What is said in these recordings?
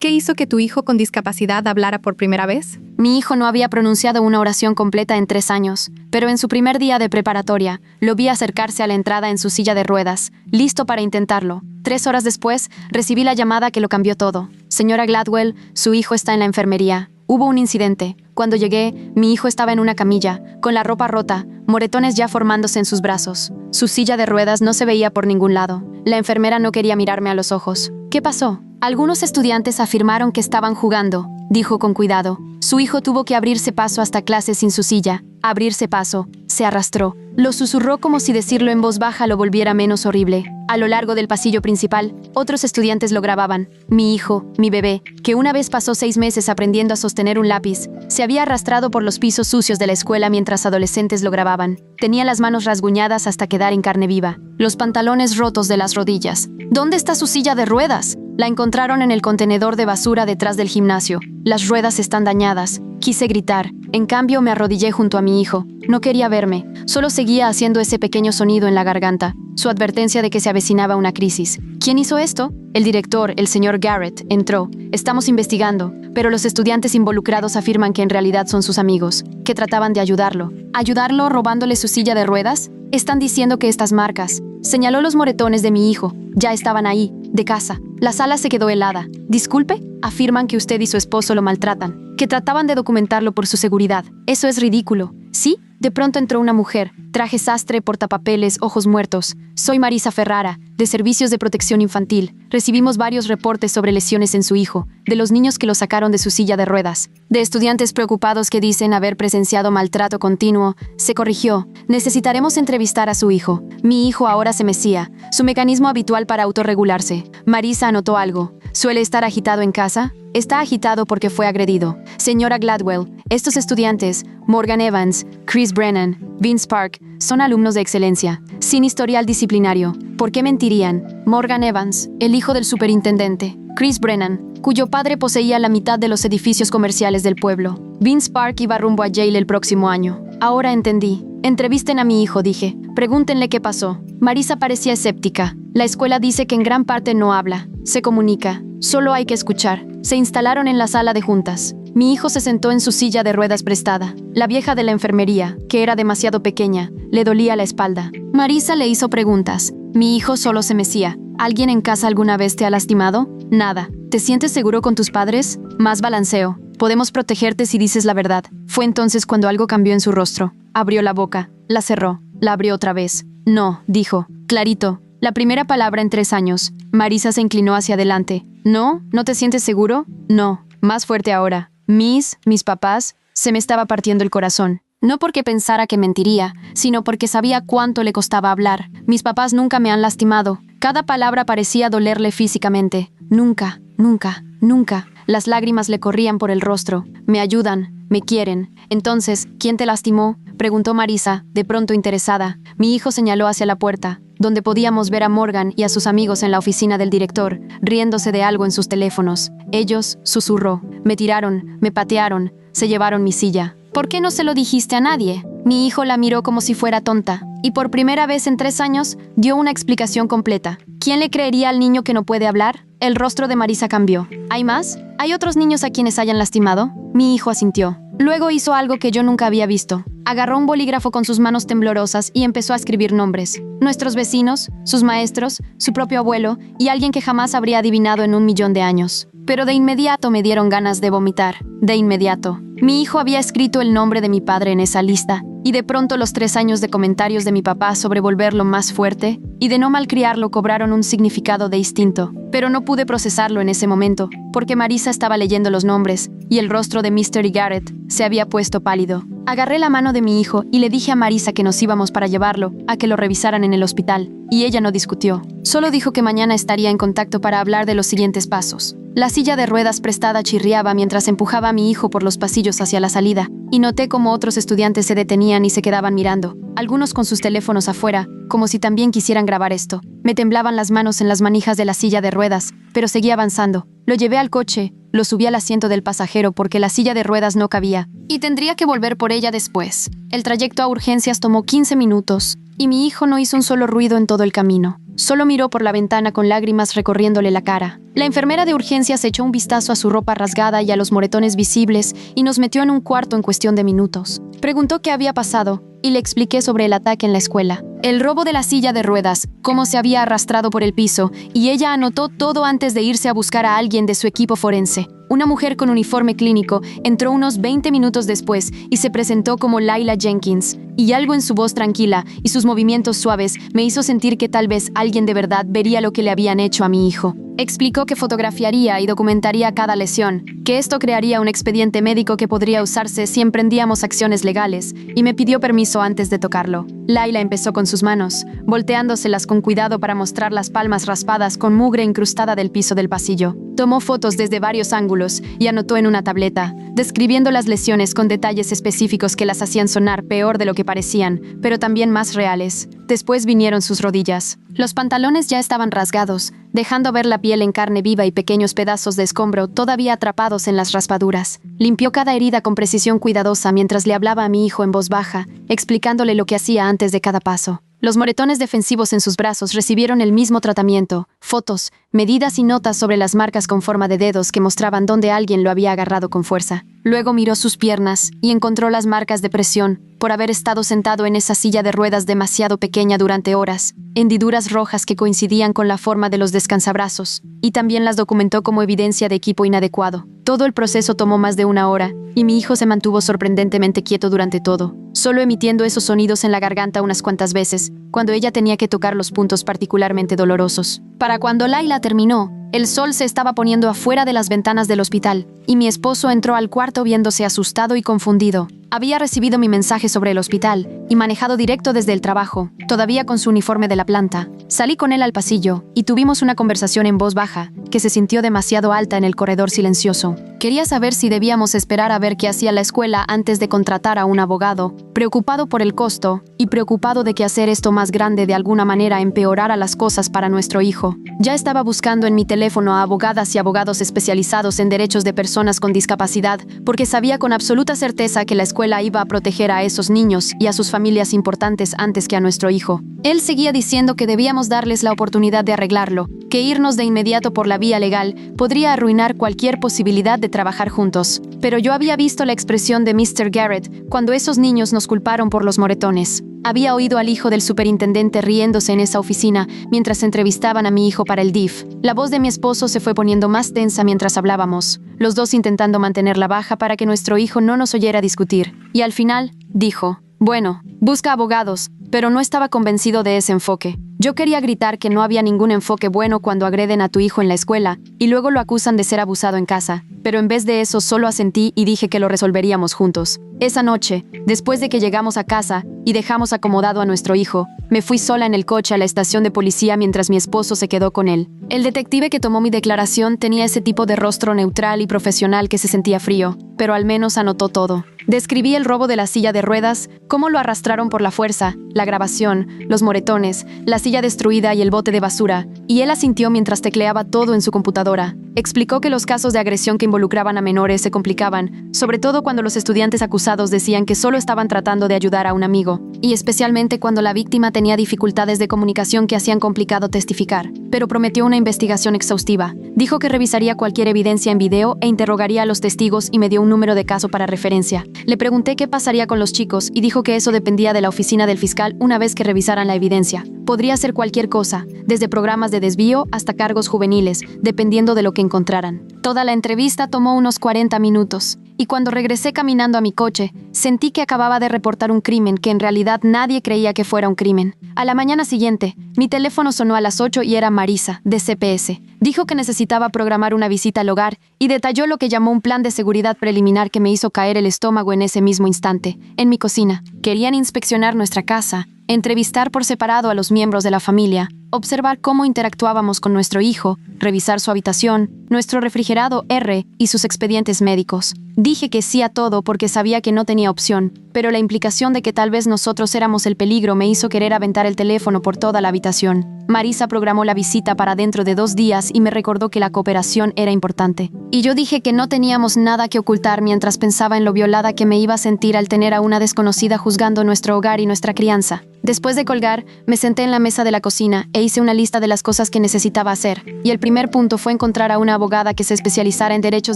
¿Qué hizo que tu hijo con discapacidad hablara por primera vez? Mi hijo no había pronunciado una oración completa en 3 años, pero en su primer día de preparatoria, lo vi acercarse a la entrada en su silla de ruedas, listo para intentarlo. 3 horas después, recibí la llamada que lo cambió todo. Señora Gladwell, su hijo está en la enfermería. Hubo un incidente. Cuando llegué, mi hijo estaba en una camilla, con la ropa rota, moretones ya formándose en sus brazos. Su silla de ruedas no se veía por ningún lado. La enfermera no quería mirarme a los ojos. ¿Qué pasó? Algunos estudiantes afirmaron que estaban jugando, dijo con cuidado. Su hijo tuvo que abrirse paso hasta clase sin su silla. Abrirse paso. Se arrastró. Lo susurró como si decirlo en voz baja lo volviera menos horrible. A lo largo del pasillo principal, otros estudiantes lo grababan. Mi hijo, mi bebé, que una vez pasó 6 meses aprendiendo a sostener un lápiz, se había arrastrado por los pisos sucios de la escuela mientras adolescentes lo grababan. Tenía las manos rasguñadas hasta quedar en carne viva. Los pantalones rotos de las rodillas. ¿Dónde está su silla de ruedas? La encontraron en el contenedor de basura detrás del gimnasio. Las ruedas están dañadas. Quise gritar. En cambio, me arrodillé junto a mi hijo. No quería verme. Solo seguía haciendo ese pequeño sonido en la garganta. Su advertencia de que se avecinaba una crisis. ¿Quién hizo esto? El director, el señor Garrett, entró. Estamos investigando, pero los estudiantes involucrados afirman que en realidad son sus amigos, que trataban de ayudarlo. ¿Ayudarlo robándole su silla de ruedas? Están diciendo que estas marcas. Señaló los moretones de mi hijo. Ya estaban ahí, de casa. La sala se quedó helada. Disculpe, afirman que usted y su esposo lo maltratan, que trataban de documentarlo por su seguridad. Eso es ridículo. ¿Sí? De pronto entró una mujer, traje sastre, portapapeles, ojos muertos. Soy Marisa Ferrara, de Servicios de Protección Infantil. Recibimos varios reportes sobre lesiones en su hijo, de los niños que lo sacaron de su silla de ruedas, de estudiantes preocupados que dicen haber presenciado maltrato continuo. Se corrigió. Necesitaremos entrevistar a su hijo. Mi hijo ahora se mecía, su mecanismo habitual para autorregularse. Marisa anotó algo. ¿Suele estar agitado en casa? Está agitado porque fue agredido. Señora Gladwell, estos estudiantes, Morgan Evans, Chris Brennan, Vince Park, son alumnos de excelencia, sin historial disciplinario. ¿Por qué mentirían? Morgan Evans, el hijo del superintendente. Chris Brennan, cuyo padre poseía la mitad de los edificios comerciales del pueblo. Vince Park iba rumbo a Yale el próximo año. Ahora entendí. Entrevisten a mi hijo, dije. Pregúntenle qué pasó. Marisa parecía escéptica. La escuela dice que en gran parte no habla, se comunica. Solo hay que escuchar. Se instalaron en la sala de juntas. Mi hijo se sentó en su silla de ruedas prestada. La vieja de la enfermería, que era demasiado pequeña, le dolía la espalda. Marisa le hizo preguntas. Mi hijo solo se mecía. ¿Alguien en casa alguna vez te ha lastimado? Nada. ¿Te sientes seguro con tus padres? Más balanceo. Podemos protegerte si dices la verdad. Fue entonces cuando algo cambió en su rostro. Abrió la boca, la cerró, la abrió otra vez. No, dijo, clarito. La primera palabra en 3 años. Marisa se inclinó hacia adelante. ¿No? ¿No te sientes seguro? No. Más fuerte ahora. Mis papás, se me estaba partiendo el corazón. No porque pensara que mentiría, sino porque sabía cuánto le costaba hablar. Mis papás nunca me han lastimado. Cada palabra parecía dolerle físicamente. Nunca, nunca, nunca. Las lágrimas le corrían por el rostro. Me ayudan, me quieren. Entonces, ¿quién te lastimó? Preguntó Marisa, de pronto interesada. Mi hijo señaló hacia la puerta, donde podíamos ver a Morgan y a sus amigos en la oficina del director, riéndose de algo en sus teléfonos. Ellos, susurró, me tiraron, me patearon, se llevaron mi silla. ¿Por qué no se lo dijiste a nadie? Mi hijo la miró como si fuera tonta, y por primera vez en 3 años, dio una explicación completa. ¿Quién le creería al niño que no puede hablar? El rostro de Marisa cambió. ¿Hay más? ¿Hay otros niños a quienes hayan lastimado? Mi hijo asintió. Luego hizo algo que yo nunca había visto. Agarró un bolígrafo con sus manos temblorosas y empezó a escribir nombres. Nuestros vecinos, sus maestros, su propio abuelo y alguien que jamás habría adivinado en 1.000.000 de años. Pero de inmediato me dieron ganas de vomitar. De inmediato. Mi hijo había escrito el nombre de mi padre en esa lista. Y de pronto los 3 años de comentarios de mi papá sobre volverlo más fuerte y de no malcriarlo cobraron un significado distinto. Pero no pude procesarlo en ese momento, porque Marisa estaba leyendo los nombres y el rostro de Mr. Garrett se había puesto pálido. Agarré la mano de mi hijo y le dije a Marisa que nos íbamos para llevarlo, a que lo revisaran en el hospital, y ella no discutió. Solo dijo que mañana estaría en contacto para hablar de los siguientes pasos. La silla de ruedas prestada chirriaba mientras empujaba a mi hijo por los pasillos hacia la salida, y noté cómo otros estudiantes se detenían y se quedaban mirando, algunos con sus teléfonos afuera, como si también quisieran grabar esto. Me temblaban las manos en las manijas de la silla de ruedas, pero seguí avanzando. Lo llevé al coche, lo subí al asiento del pasajero porque la silla de ruedas no cabía, y tendría que volver por ella después. El trayecto a urgencias tomó 15 minutos, y mi hijo no hizo un solo ruido en todo el camino. Solo miró por la ventana con lágrimas recorriéndole la cara. La enfermera de urgencias echó un vistazo a su ropa rasgada y a los moretones visibles y nos metió en un cuarto en cuestión de minutos. Preguntó qué había pasado y le expliqué sobre el ataque en la escuela. El robo de la silla de ruedas, cómo se había arrastrado por el piso, y ella anotó todo antes de irse a buscar a alguien de su equipo forense. Una mujer con uniforme clínico entró unos 20 minutos después y se presentó como Layla Jenkins, y algo en su voz tranquila y sus movimientos suaves me hizo sentir que tal vez alguien de verdad vería lo que le habían hecho a mi hijo. Explicó que fotografiaría y documentaría cada lesión, que esto crearía un expediente médico que podría usarse si emprendíamos acciones legales, y me pidió permiso antes de tocarlo. Layla empezó con sus manos, volteándoselas con cuidado para mostrar las palmas raspadas con mugre incrustada del piso del pasillo. Tomó fotos desde varios ángulos y anotó en una tableta, describiendo las lesiones con detalles específicos que las hacían sonar peor de lo que parecían, pero también más reales. Después vinieron sus rodillas. Los pantalones ya estaban rasgados, dejando ver la piel en carne viva y pequeños pedazos de escombro todavía atrapados en las raspaduras. Limpió cada herida con precisión cuidadosa mientras le hablaba a mi hijo en voz baja, explicándole lo que hacía antes de cada paso. Los moretones defensivos en sus brazos recibieron el mismo tratamiento, fotos, medidas y notas sobre las marcas con forma de dedos que mostraban dónde alguien lo había agarrado con fuerza. Luego miró sus piernas y encontró las marcas de presión por haber estado sentado en esa silla de ruedas demasiado pequeña durante horas, hendiduras rojas que coincidían con la forma de los descansabrazos, y también las documentó como evidencia de equipo inadecuado. Todo el proceso tomó más de una hora, y mi hijo se mantuvo sorprendentemente quieto durante todo, solo emitiendo esos sonidos en la garganta unas cuantas veces, cuando ella tenía que tocar los puntos particularmente dolorosos. Para cuando Layla terminó, el sol se estaba poniendo afuera de las ventanas del hospital, y mi esposo entró al cuarto viéndose asustado y confundido. Había recibido mi mensaje sobre el hospital y manejado directo desde el trabajo, todavía con su uniforme de la planta. Salí con él al pasillo y tuvimos una conversación en voz baja, que se sintió demasiado alta en el corredor silencioso. Quería saber si debíamos esperar a ver qué hacía la escuela antes de contratar a un abogado, preocupado por el costo y preocupado de que hacer esto más grande de alguna manera empeorara las cosas para nuestro hijo. Ya estaba buscando en mi teléfono a abogadas y abogados especializados en derechos de personas con discapacidad, porque sabía con absoluta certeza que la escuela iba a proteger a esos niños y a sus familias importantes antes que a nuestro hijo. Él seguía diciendo que debíamos darles la oportunidad de arreglarlo, que irnos de inmediato por la vía legal podría arruinar cualquier posibilidad de trabajar juntos. Pero yo había visto la expresión de Mr. Garrett cuando esos niños nos culparon por los moretones. Había oído al hijo del superintendente riéndose en esa oficina mientras entrevistaban a mi hijo para el DIF. La voz de mi esposo se fue poniendo más tensa mientras hablábamos, los dos intentando mantenerla baja para que nuestro hijo no nos oyera discutir. Y al final, dijo: bueno, busca abogados, pero no estaba convencido de ese enfoque. Yo quería gritar que no había ningún enfoque bueno cuando agreden a tu hijo en la escuela y luego lo acusan de ser abusado en casa, pero en vez de eso solo asentí y dije que lo resolveríamos juntos. Esa noche, después de que llegamos a casa y dejamos acomodado a nuestro hijo, me fui sola en el coche a la estación de policía mientras mi esposo se quedó con él. El detective que tomó mi declaración tenía ese tipo de rostro neutral y profesional que se sentía frío, pero al menos anotó todo. Describí el robo de la silla de ruedas, cómo lo arrastraron por la fuerza, la grabación, los moretones, la silla destruida y el bote de basura, y él asintió mientras tecleaba todo en su computadora. Explicó que los casos de agresión que involucraban a menores se complicaban, sobre todo cuando los estudiantes acusados decían que solo estaban tratando de ayudar a un amigo, y especialmente cuando la víctima tenía dificultades de comunicación que hacían complicado testificar. Pero prometió una investigación exhaustiva. Dijo que revisaría cualquier evidencia en video e interrogaría a los testigos y me dio un número de caso para referencia. Le pregunté qué pasaría con los chicos y dijo que eso dependía de la oficina del fiscal una vez que revisaran la evidencia. Podría ser cualquier cosa, desde programas de desvío hasta cargos juveniles, dependiendo de lo que encontraran. Toda la entrevista tomó unos 40 minutos, y cuando regresé caminando a mi coche, sentí que acababa de reportar un crimen que en realidad nadie creía que fuera un crimen. A la mañana siguiente, mi teléfono sonó a las 8 y era Marisa, de CPS. Dijo que necesitaba programar una visita al hogar y detalló lo que llamó un plan de seguridad preliminar que me hizo caer el estómago en ese mismo instante. En mi cocina, querían inspeccionar nuestra casa, entrevistar por separado a los miembros de la familia, observar cómo interactuábamos con nuestro hijo, revisar su habitación, nuestro refrigerado R y sus expedientes médicos. Dije que sí a todo porque sabía que no tenía opción, pero la implicación de que tal vez nosotros éramos el peligro me hizo querer aventar el teléfono por toda la habitación. Marisa programó la visita para dentro de 2 días y me recordó que la cooperación era importante. Y yo dije que no teníamos nada que ocultar mientras pensaba en lo violada que me iba a sentir al tener a una desconocida juzgando nuestro hogar y nuestra crianza. Después de colgar, me senté en la mesa de la cocina e hice una lista de las cosas que necesitaba hacer. Y el primer punto fue encontrar a una abogada que se especializara en derechos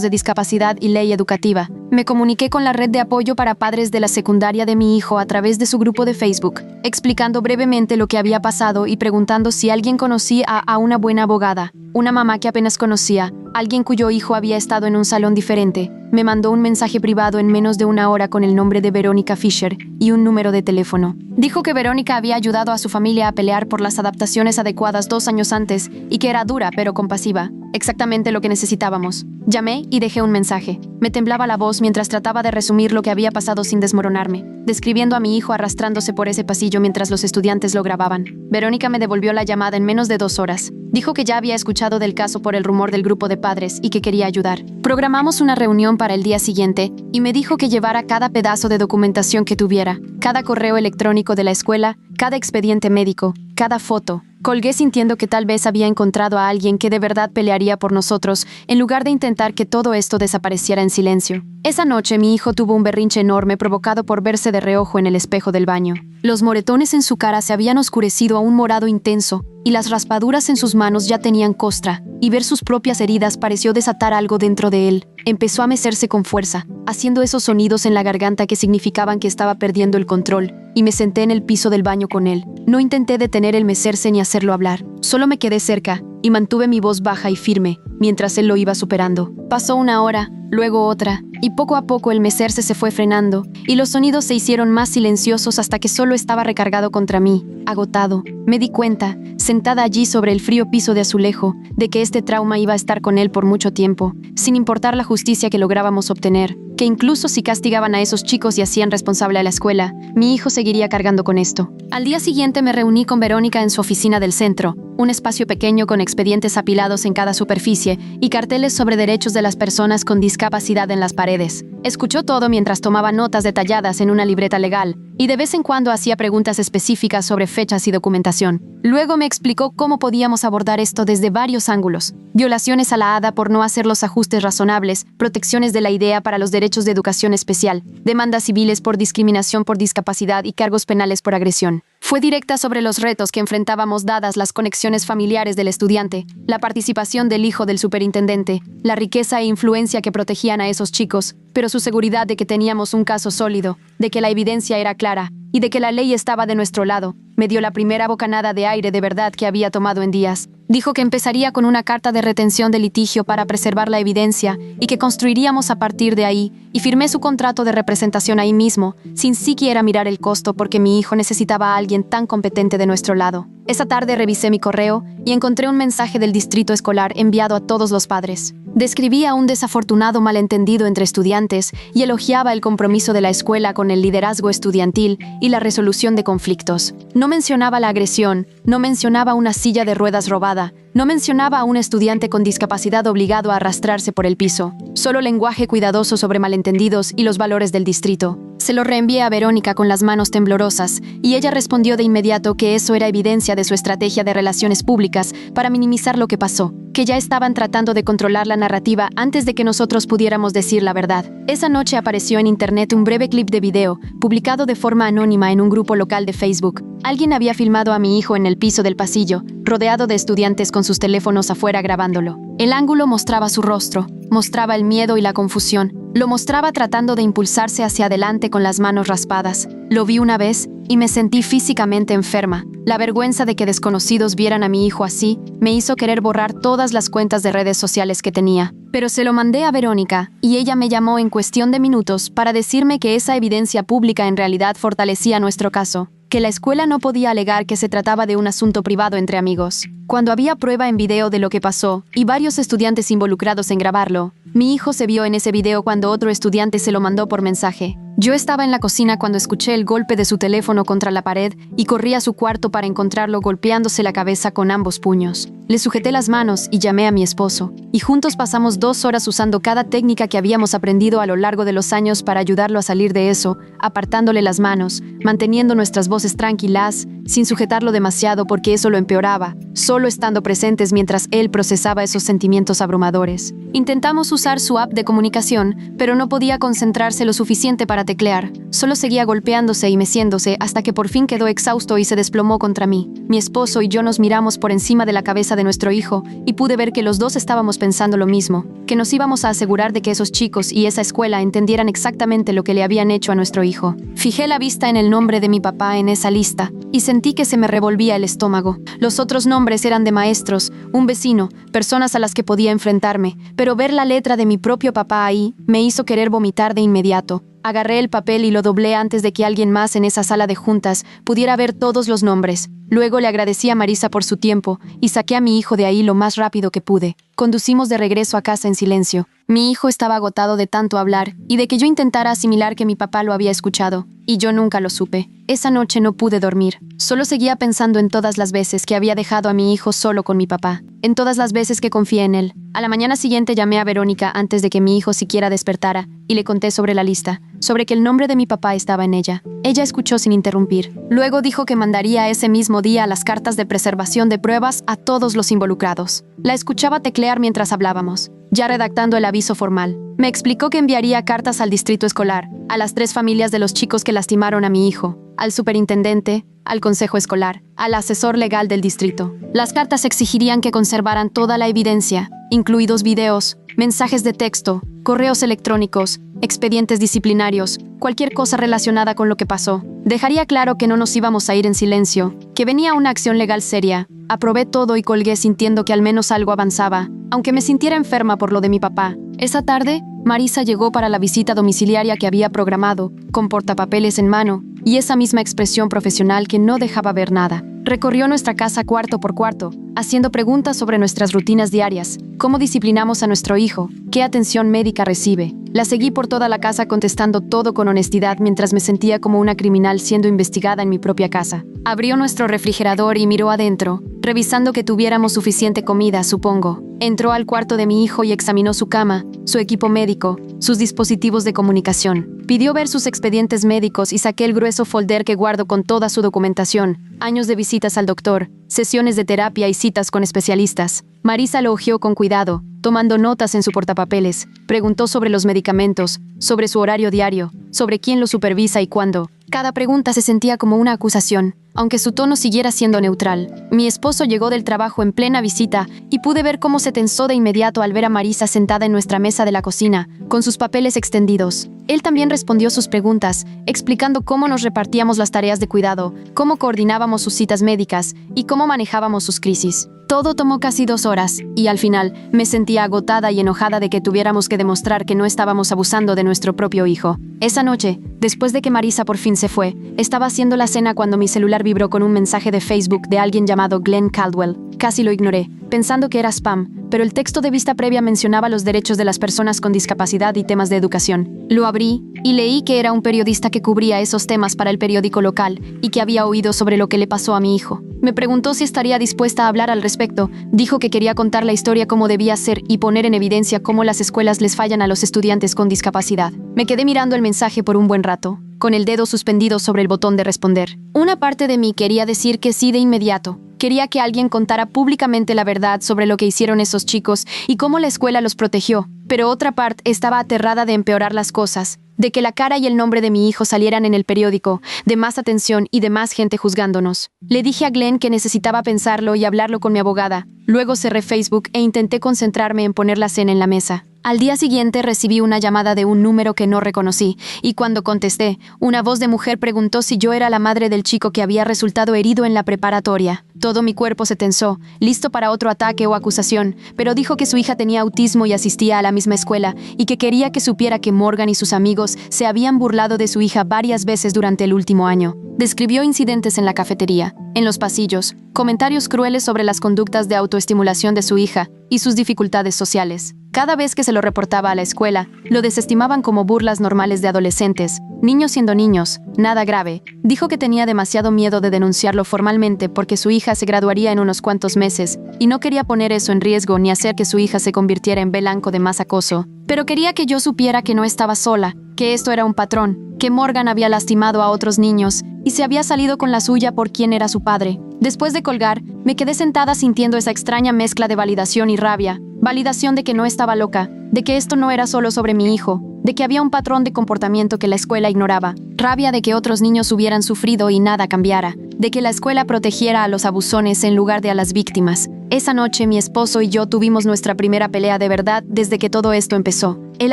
de discapacidad y ley educativa. Me comuniqué con la red de apoyo para padres de la secundaria de mi hijo a través de su grupo de Facebook, explicando brevemente lo que había pasado y preguntando si alguien conocía a una buena abogada. Una mamá que apenas conocía, alguien cuyo hijo había estado en un salón diferente, me mandó un mensaje privado en menos de una hora con el nombre de Verónica Fisher y un número de teléfono. Dijo que Verónica había ayudado a su familia a pelear por las adaptaciones adecuadas 2 años antes y que era dura pero compasiva, exactamente lo que necesitábamos. Llamé y dejé un mensaje. Me temblaba la voz mientras trataba de resumir lo que había pasado sin desmoronarme, describiendo a mi hijo arrastrándose por ese pasillo mientras los estudiantes lo grababan. Verónica me devolvió la llamada en menos de 2 horas. Dijo que ya había escuchado del caso por el rumor del grupo de padres y que quería ayudar. Programamos una reunión para el día siguiente y me dijo que llevara cada pedazo de documentación que tuviera, cada correo electrónico de la escuela, cada expediente médico, cada foto. Colgué sintiendo que tal vez había encontrado a alguien que de verdad pelearía por nosotros, en lugar de intentar que todo esto desapareciera en silencio. Esa noche mi hijo tuvo un berrinche enorme provocado por verse de reojo en el espejo del baño. Los moretones en su cara se habían oscurecido a un morado intenso, y las raspaduras en sus manos ya tenían costra, y ver sus propias heridas pareció desatar algo dentro de él. Empezó a mecerse con fuerza, haciendo esos sonidos en la garganta que significaban que estaba perdiendo el control, y me senté en el piso del baño con él. No intenté detener el mecerse ni hacerlo hablar, solo me quedé cerca y mantuve mi voz baja y firme, mientras él lo iba superando. Pasó una hora, luego otra, y poco a poco el mecerse se fue frenando, y los sonidos se hicieron más silenciosos hasta que solo estaba recargado contra mí, agotado. Me di cuenta, sentada allí sobre el frío piso de azulejo, de que este trauma iba a estar con él por mucho tiempo, sin importar la justicia que lográbamos obtener, que incluso si castigaban a esos chicos y hacían responsable a la escuela, mi hijo seguiría cargando con esto. Al día siguiente me reuní con Verónica en su oficina del centro, un espacio pequeño con expedientes apilados en cada superficie y carteles sobre derechos de las personas con discapacidad en las paredes. Escuchó todo mientras tomaba notas detalladas en una libreta legal y de vez en cuando hacía preguntas específicas sobre fechas y documentación. Luego me explicó cómo podíamos abordar esto desde varios ángulos: violaciones a la ADA por no hacer los ajustes razonables, protecciones de la IDEA para los derechos de educación especial, demandas civiles por discriminación por discapacidad y cargos penales por agresión. Fue directa sobre los retos que enfrentábamos dadas las conexiones familiares del estudiante, la participación del hijo del superintendente, la riqueza e influencia que protegían a esos chicos, pero su seguridad de que teníamos un caso sólido, de que la evidencia era clara y de que la ley estaba de nuestro lado. Me dio la primera bocanada de aire de verdad que había tomado en días. Dijo que empezaría con una carta de retención de litigio para preservar la evidencia y que construiríamos a partir de ahí, y firmé su contrato de representación ahí mismo, sin siquiera mirar el costo porque mi hijo necesitaba a alguien tan competente de nuestro lado. Esa tarde revisé mi correo y encontré un mensaje del distrito escolar enviado a todos los padres. Describía un desafortunado malentendido entre estudiantes y elogiaba el compromiso de la escuela con el liderazgo estudiantil y la resolución de conflictos. No mencionaba la agresión, no mencionaba una silla de ruedas robada, no mencionaba a un estudiante con discapacidad obligado a arrastrarse por el piso, solo lenguaje cuidadoso sobre malentendidos y los valores del distrito. Se lo reenvié a Verónica con las manos temblorosas y ella respondió de inmediato que eso era evidencia de su estrategia de relaciones públicas para minimizar lo que pasó, que ya estaban tratando de controlar la narrativa antes de que nosotros pudiéramos decir la verdad. Esa noche apareció en internet un breve clip de video, publicado de forma anónima en un grupo local de Facebook. Alguien había filmado a mi hijo en el piso del pasillo, rodeado de estudiantes con sus teléfonos afuera grabándolo. El ángulo mostraba su rostro, mostraba el miedo y la confusión. Lo mostraba tratando de impulsarse hacia adelante con las manos raspadas. Lo vi una vez y me sentí físicamente enferma. La vergüenza de que desconocidos vieran a mi hijo así me hizo querer borrar todas las cuentas de redes sociales que tenía. Pero se lo mandé a Verónica y ella me llamó en cuestión de minutos para decirme que esa evidencia pública en realidad fortalecía nuestro caso, que la escuela no podía alegar que se trataba de un asunto privado entre amigos. Cuando había prueba en video de lo que pasó y varios estudiantes involucrados en grabarlo, mi hijo se vio en ese video cuando otro estudiante se lo mandó por mensaje. Yo estaba en la cocina cuando escuché el golpe de su teléfono contra la pared y corrí a su cuarto para encontrarlo golpeándose la cabeza con ambos puños. Le sujeté las manos y llamé a mi esposo, y juntos pasamos 2 horas usando cada técnica que habíamos aprendido a lo largo de los años para ayudarlo a salir de eso, apartándole las manos, manteniendo nuestras voces tranquilas, sin sujetarlo demasiado porque eso lo empeoraba, solo estando presentes mientras él procesaba esos sentimientos abrumadores. Intentamos usar su app de comunicación, pero no podía concentrarse lo suficiente para teclear. Solo seguía golpeándose y meciéndose hasta que por fin quedó exhausto y se desplomó contra mí. Mi esposo y yo nos miramos por encima de la cabeza de nuestro hijo y pude ver que los dos estábamos pensando lo mismo, que nos íbamos a asegurar de que esos chicos y esa escuela entendieran exactamente lo que le habían hecho a nuestro hijo. Fijé la vista en el nombre de mi papá en esa lista y sentí que se me revolvía el estómago. Los otros nombres eran de maestros, un vecino, personas a las que podía enfrentarme, pero ver la letra de mi propio papá ahí me hizo querer vomitar de inmediato. Agarré el papel y lo doblé antes de que alguien más en esa sala de juntas pudiera ver todos los nombres. Luego le agradecí a Marisa por su tiempo y saqué a mi hijo de ahí lo más rápido que pude. Conducimos de regreso a casa en silencio. Mi hijo estaba agotado de tanto hablar y de que yo intentara asimilar que mi papá lo había escuchado, y yo nunca lo supe. Esa noche no pude dormir. Solo seguía pensando en todas las veces que había dejado a mi hijo solo con mi papá, en todas las veces que confié en él. A la mañana siguiente llamé a Verónica antes de que mi hijo siquiera despertara y le conté sobre la lista, sobre que el nombre de mi papá estaba en ella. Ella escuchó sin interrumpir. Luego dijo que mandaría ese mismo día las cartas de preservación de pruebas a todos los involucrados. La escuchaba teclear mientras hablábamos, ya redactando el aviso formal. Me explicó que enviaría cartas al distrito escolar, a las 3 familias de los chicos que lastimaron a mi hijo, al superintendente, al consejo escolar, al asesor legal del distrito. Las cartas exigirían que conservaran toda la evidencia, incluidos videos, mensajes de texto, correos electrónicos, expedientes disciplinarios, cualquier cosa relacionada con lo que pasó. Dejaría claro que no nos íbamos a ir en silencio, que venía una acción legal seria. Aprobé todo y colgué sintiendo que al menos algo avanzaba, aunque me sintiera enferma por lo de mi papá. Esa tarde, Marisa llegó para la visita domiciliaria que había programado, con portapapeles en mano, y esa misma expresión profesional que no dejaba ver nada. Recorrió nuestra casa cuarto por cuarto, haciendo preguntas sobre nuestras rutinas diarias, cómo disciplinamos a nuestro hijo, qué atención médica recibe. La seguí por toda la casa contestando todo con honestidad mientras me sentía como una criminal siendo investigada en mi propia casa. Abrió nuestro refrigerador y miró adentro, revisando que tuviéramos suficiente comida, supongo. Entró al cuarto de mi hijo y examinó su cama, su equipo médico, sus dispositivos de comunicación. Pidió ver sus expedientes médicos y saqué el grueso folder que guardo con toda su documentación, años de visitas al doctor, sesiones de terapia y citas con especialistas. Marisa lo hojeó con cuidado, tomando notas en su portapapeles. Preguntó sobre los medicamentos, sobre su horario diario, sobre quién lo supervisa y cuándo. Cada pregunta se sentía como una acusación, aunque su tono siguiera siendo neutral. Mi esposo llegó del trabajo en plena visita y pude ver cómo se tensó de inmediato al ver a Marisa sentada en nuestra mesa de la cocina, con sus papeles extendidos. Él también respondió sus preguntas, explicando cómo nos repartíamos las tareas de cuidado, cómo coordinábamos sus citas médicas y cómo manejábamos sus crisis. Todo tomó casi 2 horas, y al final me sentía agotada y enojada de que tuviéramos que demostrar que no estábamos abusando de nuestro propio hijo. Esa noche, después de que Marisa por fin se fue, estaba haciendo la cena cuando mi celular vibró con un mensaje de Facebook de alguien llamado Glenn Caldwell. Casi lo ignoré, pensando que era spam, pero el texto de vista previa mencionaba los derechos de las personas con discapacidad y temas de educación. Lo abrí y leí que era un periodista que cubría esos temas para el periódico local y que había oído sobre lo que le pasó a mi hijo. Me preguntó si estaría dispuesta a hablar al respecto. Dijo que quería contar la historia como debía ser y poner en evidencia cómo las escuelas les fallan a los estudiantes con discapacidad. Me quedé mirando el mensaje por un buen rato, con el dedo suspendido sobre el botón de responder. Una parte de mí quería decir que sí de inmediato. Quería que alguien contara públicamente la verdad sobre lo que hicieron esos chicos y cómo la escuela los protegió. Pero otra parte estaba aterrada de empeorar las cosas, de que la cara y el nombre de mi hijo salieran en el periódico, de más atención y de más gente juzgándonos. Le dije a Glenn que necesitaba pensarlo y hablarlo con mi abogada. Luego cerré Facebook e intenté concentrarme en poner la cena en la mesa. Al día siguiente recibí una llamada de un número que no reconocí, y cuando contesté, una voz de mujer preguntó si yo era la madre del chico que había resultado herido en la preparatoria. Todo mi cuerpo se tensó, listo para otro ataque o acusación, pero dijo que su hija tenía autismo y asistía a la misma escuela, y que quería que supiera que Morgan y sus amigos se habían burlado de su hija varias veces durante el último año. Describió incidentes en la cafetería, en los pasillos, comentarios crueles sobre las conductas de autoestimulación de su hija y sus dificultades sociales. Cada vez que se lo reportaba a la escuela, lo desestimaban como burlas normales de adolescentes, niños siendo niños, nada grave. Dijo que tenía demasiado miedo de denunciarlo formalmente porque su hija se graduaría en unos cuantos meses y no quería poner eso en riesgo ni hacer que su hija se convirtiera en blanco de más acoso. Pero quería que yo supiera que no estaba sola, que esto era un patrón, que Morgan había lastimado a otros niños y se había salido con la suya por quien era su padre. Después de colgar, me quedé sentada sintiendo esa extraña mezcla de validación y rabia. Validación de que no estaba loca, de que esto no era solo sobre mi hijo, de que había un patrón de comportamiento que la escuela ignoraba. Rabia de que otros niños hubieran sufrido y nada cambiara, de que la escuela protegiera a los abusones en lugar de a las víctimas. Esa noche mi esposo y yo tuvimos nuestra primera pelea de verdad desde que todo esto empezó. Él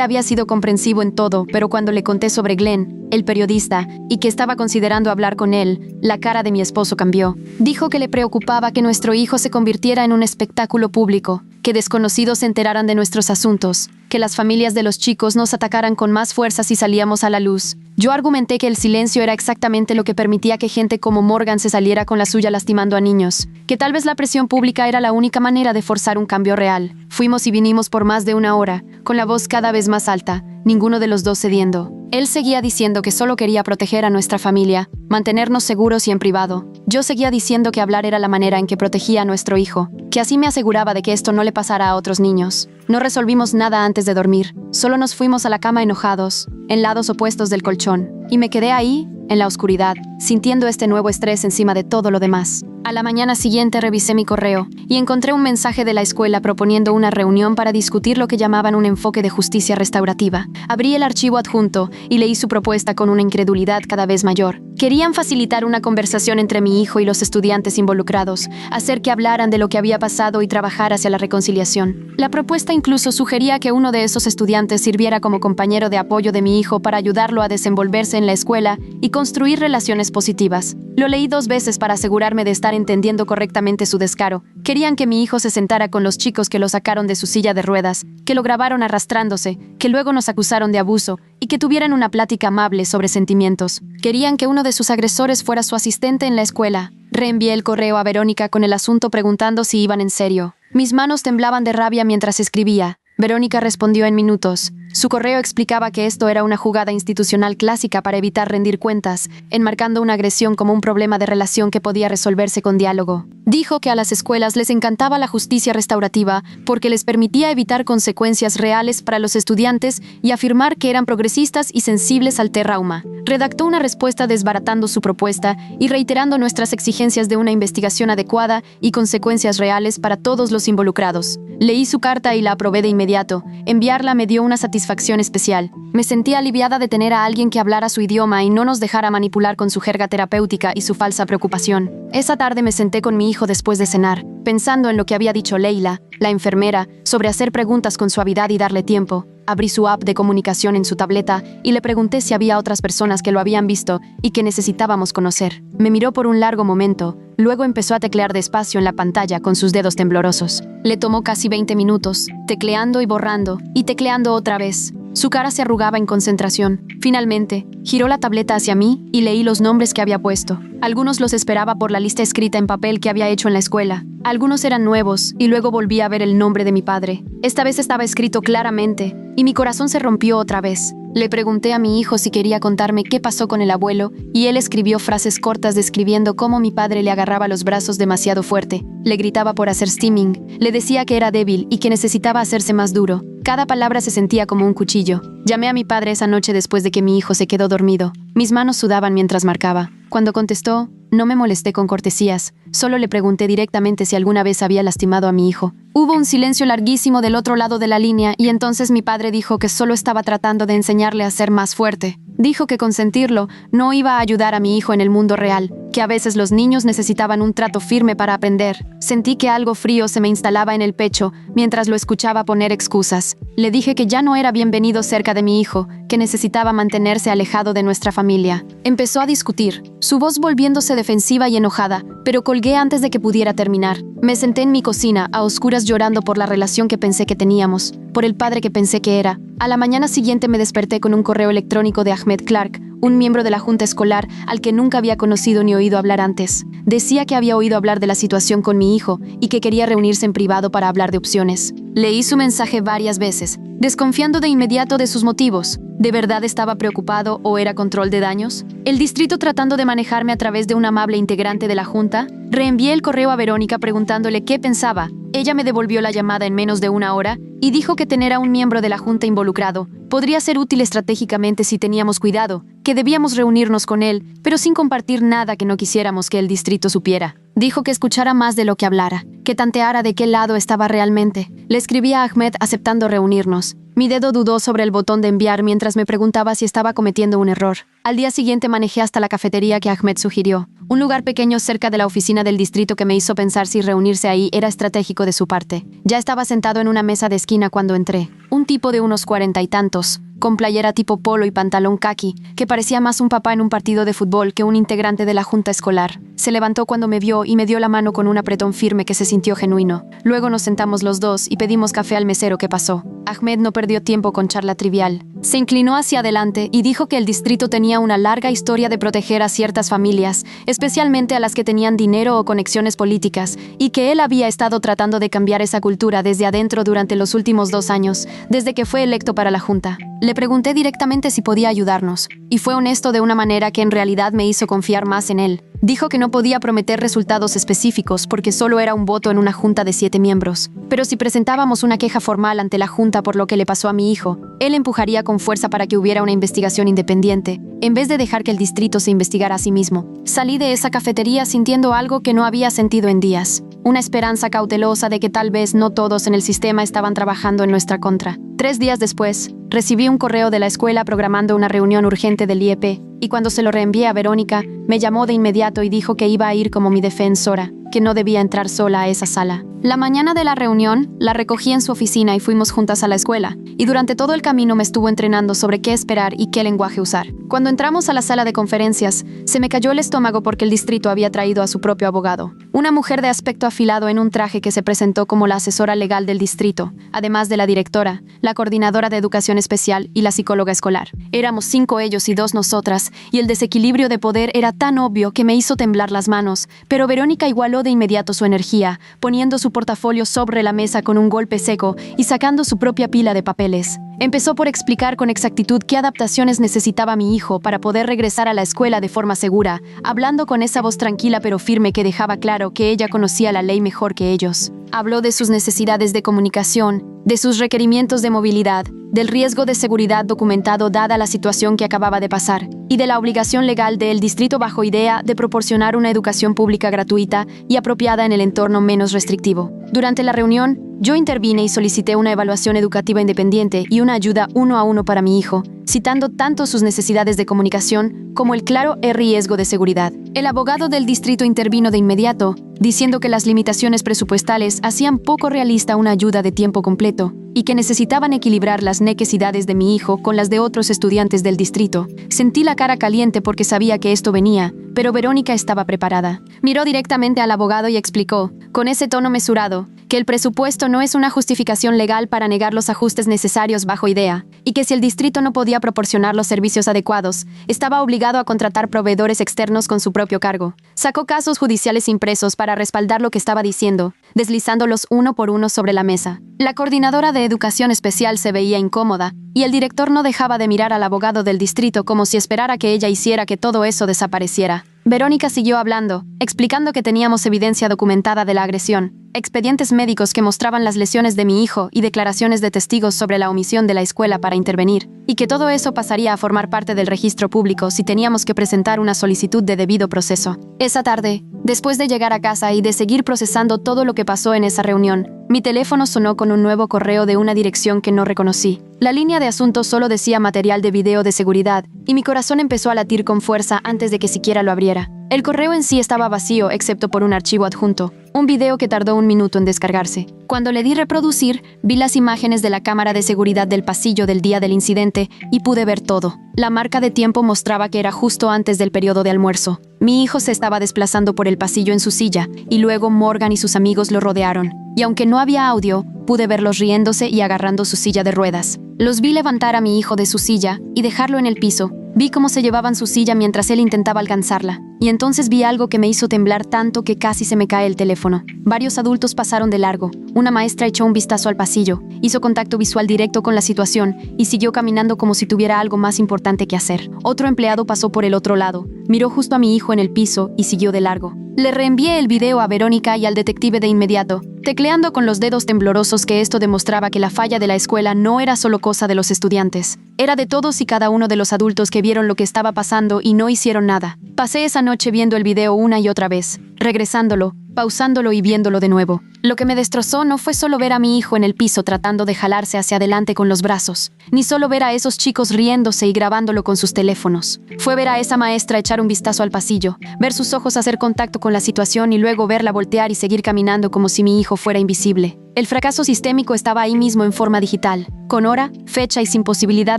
había sido comprensivo en todo, pero cuando le conté sobre Glenn, el periodista, y que estaba considerando hablar con él, la cara de mi esposo cambió. Dijo que le preocupaba que nuestro hijo se convirtiera en un espectáculo público, que desconocidos se enteraran de nuestros asuntos, que las familias de los chicos nos atacaran con más fuerza si salíamos a la luz. Yo argumenté que el silencio era exactamente lo que permitía que gente como Morgan se saliera con la suya lastimando a niños, que tal vez la presión pública era la única manera de forzar un cambio real. Fuimos y vinimos por más de una hora, con la voz cada vez más alta, ninguno de los dos cediendo. Él seguía diciendo que solo quería proteger a nuestra familia, mantenernos seguros y en privado. Yo seguía diciendo que hablar era la manera en que protegía a nuestro hijo, que así me aseguraba de que esto no le pasara a otros niños. No resolvimos nada antes de dormir, solo nos fuimos a la cama enojados, en lados opuestos del colchón, y me quedé ahí, en la oscuridad, sintiendo este nuevo estrés encima de todo lo demás. A la mañana siguiente revisé mi correo y encontré un mensaje de la escuela proponiendo una reunión para discutir lo que llamaban un enfoque de justicia restaurativa. Abrí el archivo adjunto y leí su propuesta con una incredulidad cada vez mayor. Querían facilitar una conversación entre mi hijo y los estudiantes involucrados, hacer que hablaran de lo que había pasado y trabajar hacia la reconciliación. La propuesta incluso sugería que uno de esos estudiantes sirviera como compañero de apoyo de mi hijo para ayudarlo a desenvolverse en la escuela y construir relaciones positivas. Lo leí 2 veces para asegurarme de estar entendiendo correctamente su descaro. Querían que mi hijo se sentara con los chicos que lo sacaron de su silla de ruedas, que lo grabaron arrastrándose, que luego nos acusaron de abuso y que tuvieran una plática amable sobre sentimientos. Querían que uno de sus agresores fuera su asistente en la escuela. Reenvié el correo a Verónica con el asunto preguntando si iban en serio. Mis manos temblaban de rabia mientras escribía. Verónica respondió en minutos. Su correo explicaba que esto era una jugada institucional clásica para evitar rendir cuentas, enmarcando una agresión como un problema de relación que podía resolverse con diálogo. Dijo que a las escuelas les encantaba la justicia restaurativa porque les permitía evitar consecuencias reales para los estudiantes y afirmar que eran progresistas y sensibles al trauma. Redactó una respuesta desbaratando su propuesta y reiterando nuestras exigencias de una investigación adecuada y consecuencias reales para todos los involucrados. Leí su carta y la aprobé de inmediato. Enviarla me dio una satisfacción especial. Me sentía aliviada de tener a alguien que hablara su idioma y no nos dejara manipular con su jerga terapéutica y su falsa preocupación. Esa tarde me senté con mi hijo después de cenar, pensando en lo que había dicho Leila, la enfermera, sobre hacer preguntas con suavidad y darle tiempo. Abrí su app de comunicación en su tableta y le pregunté si había otras personas que lo habían visto y que necesitábamos conocer. Me miró por un largo momento, luego empezó a teclear despacio en la pantalla con sus dedos temblorosos. Le tomó casi 20 minutos, tecleando y borrando, y tecleando otra vez. Su cara se arrugaba en concentración. Finalmente, giró la tableta hacia mí y leí los nombres que había puesto. Algunos los esperaba por la lista escrita en papel que había hecho en la escuela. Algunos eran nuevos y luego volví a ver el nombre de mi padre. Esta vez estaba escrito claramente y mi corazón se rompió otra vez. Le pregunté a mi hijo si quería contarme qué pasó con el abuelo y él escribió frases cortas describiendo cómo mi padre le agarraba los brazos demasiado fuerte. Le gritaba por hacer steaming, le decía que era débil y que necesitaba hacerse más duro. Cada palabra se sentía como un cuchillo. Llamé a mi padre esa noche después de que mi hijo se quedó dormido. Mis manos sudaban mientras marcaba. Cuando contestó, no me molesté con cortesías. Solo le pregunté directamente si alguna vez había lastimado a mi hijo. Hubo un silencio larguísimo del otro lado de la línea y entonces mi padre dijo que solo estaba tratando de enseñarle a ser más fuerte. Dijo que consentirlo no iba a ayudar a mi hijo en el mundo real, que a veces los niños necesitaban un trato firme para aprender. Sentí que algo frío se me instalaba en el pecho mientras lo escuchaba poner excusas. Le dije que ya no era bienvenido cerca de mi hijo, que necesitaba mantenerse alejado de nuestra familia. Empezó a discutir, su voz volviéndose defensiva y enojada, pero colgué antes de que pudiera terminar. Me senté en mi cocina, a oscuras llorando por la relación que pensé que teníamos, por el padre que pensé que era. A la mañana siguiente me desperté con un correo electrónico de Ahmed Clark, un miembro de la junta escolar al que nunca había conocido ni oído hablar antes. Decía que había oído hablar de la situación con mi hijo y que quería reunirse en privado para hablar de opciones. Leí su mensaje varias veces, desconfiando de inmediato de sus motivos. ¿De verdad estaba preocupado o era control de daños? El distrito tratando de manejarme a través de un amable integrante de la junta. Reenvié el correo a Verónica preguntándole qué pensaba. Ella me devolvió la llamada en menos de una hora y dijo que tener a un miembro de la junta involucrado podría ser útil estratégicamente si teníamos cuidado, que debíamos reunirnos con él, pero sin compartir nada que no quisiéramos que el distrito supiera. Dijo que escuchara más de lo que hablara, que tanteara de qué lado estaba realmente. Le escribí a Ahmed aceptando reunirnos. Mi dedo dudó sobre el botón de enviar mientras me preguntaba si estaba cometiendo un error. Al día siguiente manejé hasta la cafetería que Ahmed sugirió, un lugar pequeño cerca de la oficina del distrito que me hizo pensar si reunirse ahí era estratégico de su parte. Ya estaba sentado en una mesa de esquina cuando entré. Un tipo de unos 40 y tantos, con playera tipo polo y pantalón caqui, que parecía más un papá en un partido de fútbol que un integrante de la junta escolar. Se levantó cuando me vio y me dio la mano con un apretón firme que se sintió genuino. Luego nos sentamos los dos y pedimos café al mesero que pasó. Ahmed no perdió tiempo con charla trivial. Se inclinó hacia adelante y dijo que el distrito tenía una larga historia de proteger a ciertas familias, especialmente a las que tenían dinero o conexiones políticas, y que él había estado tratando de cambiar esa cultura desde adentro durante los últimos 2 años, desde que fue electo para la junta. Le pregunté directamente si podía ayudarnos, y fue honesto de una manera que en realidad me hizo confiar más en él. Dijo que no podía prometer resultados específicos porque solo era un voto en una junta de 7 miembros. Pero si presentábamos una queja formal ante la junta por lo que le pasó a mi hijo, él empujaría con fuerza para que hubiera una investigación independiente, en vez de dejar que el distrito se investigara a sí mismo. Salí de esa cafetería sintiendo algo que no había sentido en días. Una esperanza cautelosa de que tal vez no todos en el sistema estaban trabajando en nuestra contra. 3 días después, recibí un correo de la escuela programando una reunión urgente del IEP, y cuando se lo reenvié a Verónica, me llamó de inmediato y dijo que iba a ir como mi defensora, que no debía entrar sola a esa sala. La mañana de la reunión, la recogí en su oficina y fuimos juntas a la escuela, y durante todo el camino me estuvo entrenando sobre qué esperar y qué lenguaje usar. Cuando entramos a la sala de conferencias, se me cayó el estómago porque el distrito había traído a su propio abogado, una mujer de aspecto afilado en un traje que se presentó como la asesora legal del distrito, además de la directora, la coordinadora de educación especial y la psicóloga escolar. Éramos 5 ellos y 2 nosotras, y el desequilibrio de poder era tan obvio que me hizo temblar las manos, pero Verónica igualó de inmediato su energía, poniendo su portafolio sobre la mesa con un golpe seco y sacando su propia pila de papeles. Empezó por explicar con exactitud qué adaptaciones necesitaba mi hijo para poder regresar a la escuela de forma segura, hablando con esa voz tranquila pero firme que dejaba claro que ella conocía la ley mejor que ellos. Habló de sus necesidades de comunicación, de sus requerimientos de movilidad, del riesgo de seguridad documentado dada la situación que acababa de pasar, y de la obligación legal del distrito bajo idea de proporcionar una educación pública gratuita y apropiada en el entorno menos restrictivo. Durante la reunión, yo intervine y solicité una evaluación educativa independiente y una ayuda 1 a 1 para mi hijo, citando tanto sus necesidades de comunicación como el claro riesgo de seguridad. El abogado del distrito intervino de inmediato, diciendo que las limitaciones presupuestales hacían poco realista una ayuda de tiempo completo y que necesitaban equilibrar las necesidades de mi hijo con las de otros estudiantes del distrito. Sentí la cara caliente porque sabía que esto venía, pero Verónica estaba preparada. Miró directamente al abogado y explicó, con ese tono mesurado, que el presupuesto no es una justificación legal para negar los ajustes necesarios bajo idea, y que si el distrito no podía proporcionar los servicios adecuados, estaba obligado a contratar proveedores externos con su propio cargo. Sacó casos judiciales impresos para respaldar lo que estaba diciendo, deslizándolos uno por uno sobre la mesa. La coordinadora de educación especial se veía incómoda, y el director no dejaba de mirar al abogado del distrito como si esperara que ella hiciera que todo eso desapareciera. Verónica siguió hablando, explicando que teníamos evidencia documentada de la agresión, expedientes médicos que mostraban las lesiones de mi hijo y declaraciones de testigos sobre la omisión de la escuela para intervenir, y que todo eso pasaría a formar parte del registro público si teníamos que presentar una solicitud de debido proceso. Esa tarde, después de llegar a casa y de seguir procesando todo lo que pasó en esa reunión, mi teléfono sonó con un nuevo correo de una dirección que no reconocí. La línea de asuntos solo decía material de video de seguridad, y mi corazón empezó a latir con fuerza antes de que siquiera lo abriera. El correo en sí estaba vacío excepto por un archivo adjunto, un video que tardó 1 minuto en descargarse. Cuando le di reproducir, vi las imágenes de la cámara de seguridad del pasillo del día del incidente y pude ver todo. La marca de tiempo mostraba que era justo antes del periodo de almuerzo. Mi hijo se estaba desplazando por el pasillo en su silla, y luego Morgan y sus amigos lo rodearon. Y aunque no había audio, pude verlos riéndose y agarrando su silla de ruedas. Los vi levantar a mi hijo de su silla y dejarlo en el piso, Vi cómo se llevaban su silla mientras él intentaba alcanzarla. Y entonces vi algo que me hizo temblar tanto que casi se me cae el teléfono. Varios adultos pasaron de largo. Una maestra echó un vistazo al pasillo, hizo contacto visual directo con la situación y siguió caminando como si tuviera algo más importante que hacer. Otro empleado pasó por el otro lado, miró justo a mi hijo en el piso y siguió de largo. Le reenvié el video a Verónica y al detective de inmediato, tecleando con los dedos temblorosos que esto demostraba que la falla de la escuela no era solo cosa de los estudiantes. Era de todos y cada uno de los adultos que vieron lo que estaba pasando y no hicieron nada. Pasé esa noche viendo el video una y otra vez, regresándolo, pausándolo y viéndolo de nuevo. Lo que me destrozó no fue solo ver a mi hijo en el piso tratando de jalarse hacia adelante con los brazos, ni solo ver a esos chicos riéndose y grabándolo con sus teléfonos. Fue ver a esa maestra echar un vistazo al pasillo, ver sus ojos hacer contacto con la situación y luego verla voltear y seguir caminando como si mi hijo fuera invisible. El fracaso sistémico estaba ahí mismo en forma digital, con hora, fecha y sin posibilidad